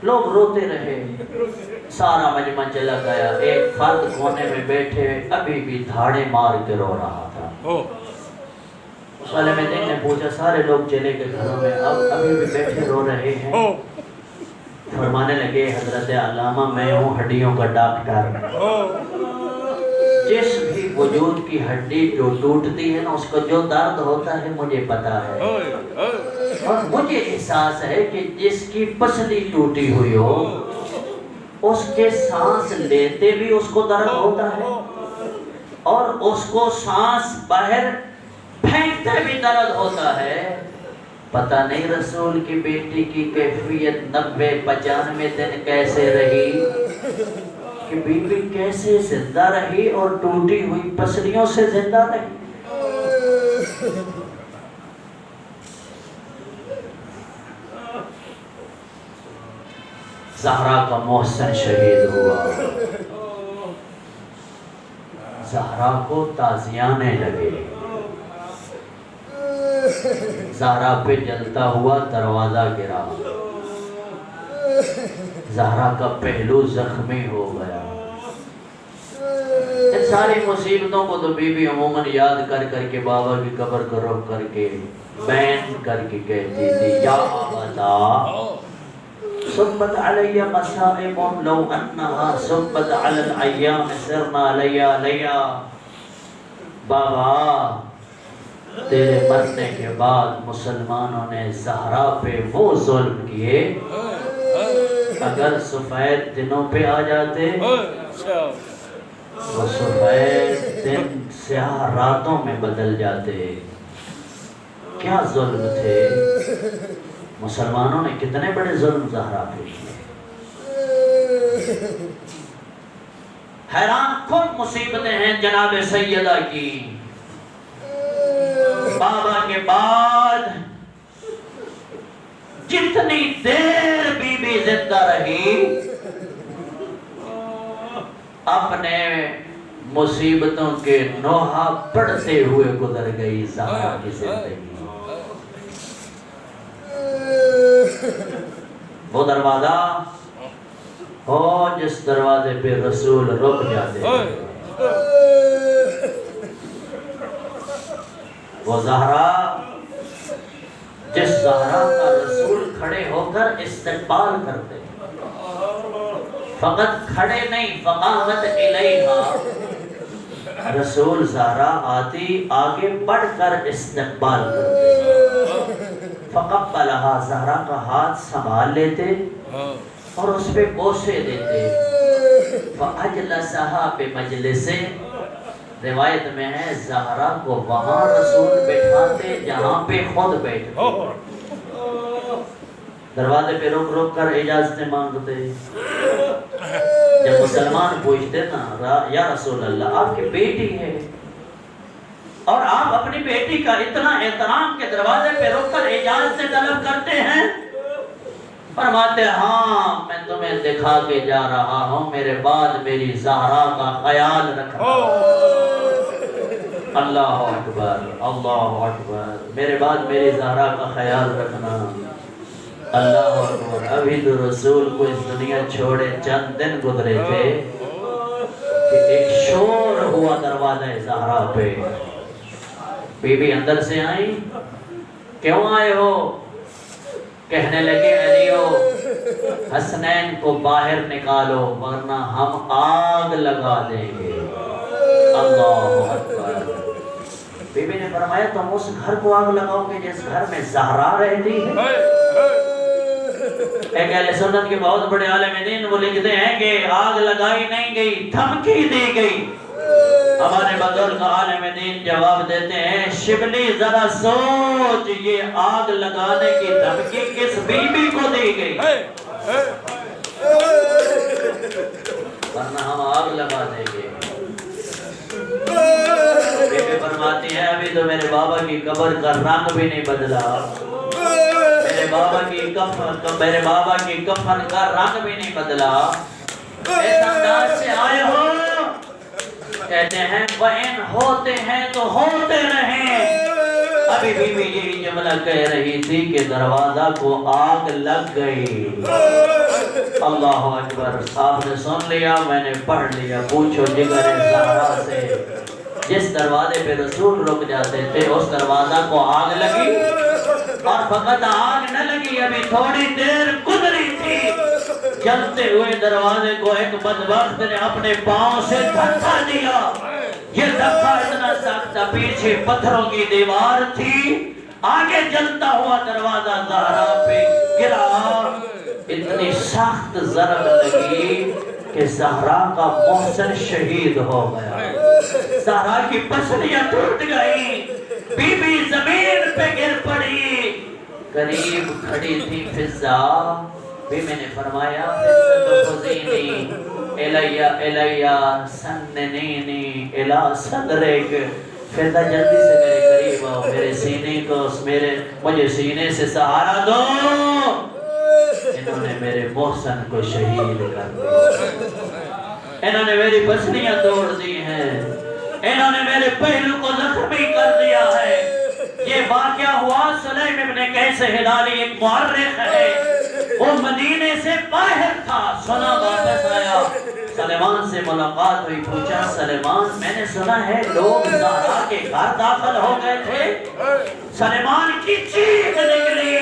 S1: لوگ روتے رہے, سارا مجمع چلا گیا. ایک فرد کونے میں بیٹھے ابھی بھی دھاڑے مار کے رو رہا تھا. اس والے میں نے پوچھا, سارے لوگ چلے گئے گھروں میں, اب ابھی بھی بیٹھے رو رہے ہیں؟ فرمانے لگے, حضرت علامہ میں ہوں ہڈیوں کا ڈاکٹر. جس بھی وجود کی ہڈی جو ٹوٹتی ہے نا اس کو جو درد ہوتا ہے مجھے پتا ہے, اور مجھے احساس ہے کہ جس کی پسلی ٹوٹی ہوئی ہو اس کے سانس لیتے بھی اس کو درد ہوتا ہے اور اس کو سانس باہر پھینکتے بھی درد ہوتا ہے. پتہ نہیں رسول کی بیٹی کی کیفیت 90-95 دن کیسے رہی, کہ بی بی کیسے زندہ رہی اور ٹوٹی ہوئی پسلیوں سے زندہ رہی. زہرا کا محسن شہید ہوا. زہرا کو تازیانے لگے. زہرا پہ جلتا ہوا دروازہ گرا. زہرا کا پہلو زخمی ہو گیا. ان ساری مصیبتوں کو تو بی بی عموماً یاد کر کر کے بابا کی قبر کو رخ کر کے بین کر کے کہتی تھی, یا آبادا صبت علی مصائب لو انہا صبت علی الایام سرنا لیا لیا. بابا تیرے مرنے کے بعد مسلمانوں نے زہرا پہ وہ ظلم کیے, اگر سفید دنوں پہ آ جاتے وہ سفید دن سیاہ راتوں میں بدل جاتے. کیا ظلم تھے, مسلمانوں نے کتنے بڑے ظلم زہرا پہ کیے. حیران کن مصیبتیں ہیں جناب سیدہ کی. بابا کے بعد جتنی دیر بی بی زندہ رہی اپنے مصیبتوں کے نوحہ پڑھتے ہوئے گزر گئی زہرا کی زندگی. وہ دروازہ ہو جس دروازے پہ رسول رک جاتے ہیں, وہ زہرا جس زہرا کا رسول کھڑے ہو کر استقبال کرتے، فقط کھڑے نہیں، فقامت الیہا، رسول زہرا آتی آگے بڑھ کر استقبال کرتے، فقبلہا، زہرا کا ہاتھ سنبھال لیتے اور اس پہ بوسے دیتے، فاجلسہا بمجلسے، روایت میں ہے زہرا کو وہاں رسول بٹھاتے جہاں پہ خود بیٹھتے، دروازے پہ رک رک کر اجازتیں مانگتے۔ جب مسلمان پوچھتے نا یا رسول اللہ آپ کی بیٹی ہے اور آپ اپنی بیٹی کا اتنا احترام کے دروازے پہ رک کر اجازتیں طلب کرتے ہیں، فرماتے ہاں میں تمہیں دکھا کے جا رہا ہوں میرے بعد میری زہرا کا خیال رکھنا۔ اللہ اکبر، اللہ اکبر، میرے بعد میری زہرا کا خیال رکھنا۔ اللہ اکبر۔ ابھی تو رسول کو اس دنیا چھوڑے چند دن گزرے تھے کہ ایک شور ہوا دروازہ زہرا پہ، بی بی اندر سے آئی، کیوں آئے ہو؟ کہنے لگے علیو حسنین کو باہر نکالو ورنہ ہم آگ لگا دیں گے۔ اللہ اکبر۔ بی بی نے فرمایا تم اس گھر کو آگ لگاؤ گے جس گھر میں زہرا رہتی ہے؟ ایک اہل سنت کے بہت بڑے عالم دین وہ لکھتے ہیں کہ آگ لگائی نہیں گئی، دھمکی دی گئی۔ ہمارے بزرگ عالم دین جواب دیتے ہیں شبلی ذرا سوچ یہ آگ لگانے کی دھمکی کس بی بی کو دی گئی؟ ورنہ ہم آگ لگا دیں گے۔ بی بی فرماتی ہے ابھی تو میرے بابا کی قبر کا رنگ بھی نہیں بدلا، میرے بابا کی کفن کا رنگ بھی نہیں بدلا، اس انداز سے آئے ہو؟ کہتے ہیں وَإِنْ ہوتے ہیں تو ہوتے رہیں۔ ابھی بی بی یہی جملہ کہہ رہی تھی کہ دروازہ کو آگ لگ گئی۔ اللہ اکبر۔ آپ نے سن لیا، میں نے پڑھ لیا، پوچھو جگر زہرا سے جس دروازے پہ رسول رک جاتے تھے اس دروازہ کو آگ لگی، اور فقط آگ نہ لگی ابھی تھوڑی دیر گزری تھی، جلتے ہوئے دروازے کو ایک بدبخت نے اپنے پاؤں سے دھکا دیا۔ یہ دھکا اتنا سخت تھا، پیچھے پتھروں کی دیوار تھی، آگے جلتا ہوا دروازہ زہرا پہ گرا، اتنی سخت ضرب لگی کہ زہرا کا محسن شہید ہو گیا، زہرا کی پسلیاں ٹوٹ گئی، بی بی زمین پہ گر پڑی۔ قریب کھڑی تھی فضا، بی بی نے فرمایا فضا خزینی الیہ سننینی الی صدرک، فضا جلدی سے میرے قریب آؤ، میرے سینے کو مجھے سینے سے سہارا دو۔ انہوں نے میرے محسن کو شہید کر دیا، انہوں نے میری پسلیاں توڑ دی ہیں، انہوں نے میرے پہلو کو زخمی کر دیا ہے۔ یہ واقعہ ہوا سلیم ابن قیس ہلالی ایک مورخ ہے، وہ مدینے سے باہر تھا، سنا واپس آیا، سلیمان سے ملاقات ہوئی، پوچھا سلیمان میں نے سنا ہے لوگ زہرا کے گھر داخل ہو گئے تھے؟ سلیمان کی چیخ نکلی،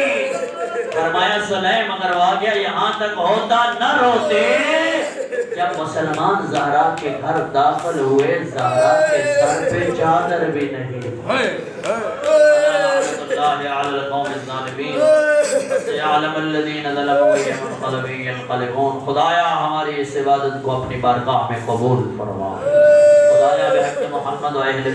S1: فرمایا سلیم اگر واقعہ یہاں تک ہوتا نہ روتے۔ جب مسلمان زہرا کے گھر داخل ہوئے زہرا کے سر پہ چادر بھی نہیں، اللہ علی القوم الظالمین سیعلم الذین ظلموا منقلب ینقلبون۔ خدایا ہماری اس عبادت کو اپنی بارگاہ میں قبول فرما، خدایا بحق محمد و اہل